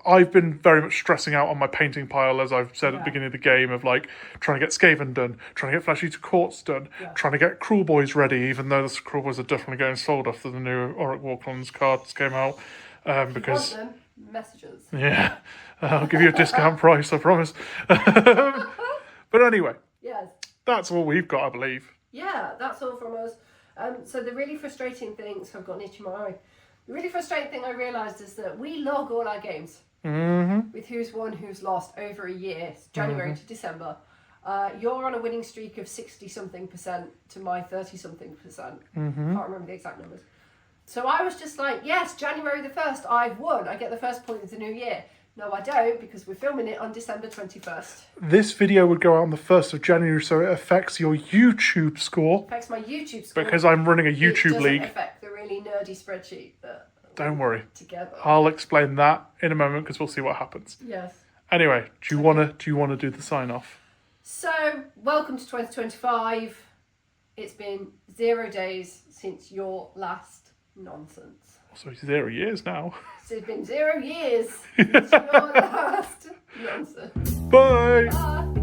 I've been very much stressing out on my painting pile, as I've said at the beginning of the game, of like trying to get Skaven done, trying to get Flesh Eater Courts done, trying to get Cruel Boys ready, even though the Cruel Boys are definitely getting sold after the new Auric Warclans cards came out. Because... If you want them, messages. Yeah. I'll give you a discount price, I promise. But anyway, that's all we've got, I believe. Yeah, that's all from us. So the really frustrating thing, so I've got an itch in my eye. The really frustrating thing I realised is that we log all our games with who's won, who's lost over a year, January to December. You're on a winning streak of 60-something% to my 30-something%. Can't remember the exact numbers. So I was just like, yes, January the 1st, I've won. I get the first point of the new year. No, I don't, because we're filming it on December 21st. This video would go out on the 1st of January, so it affects your YouTube score. Affects my YouTube score. Because I'm running a YouTube league. It doesn't affect the really nerdy spreadsheet that... Don't worry. Together. I'll explain that in a moment, because we'll see what happens. Yes. Anyway, do you wanna do the sign off? So, welcome to 2025. It's been 0 days since your last nonsense. So it's 0 years now. So it's been 0 years since your last nonsense. Bye. Bye.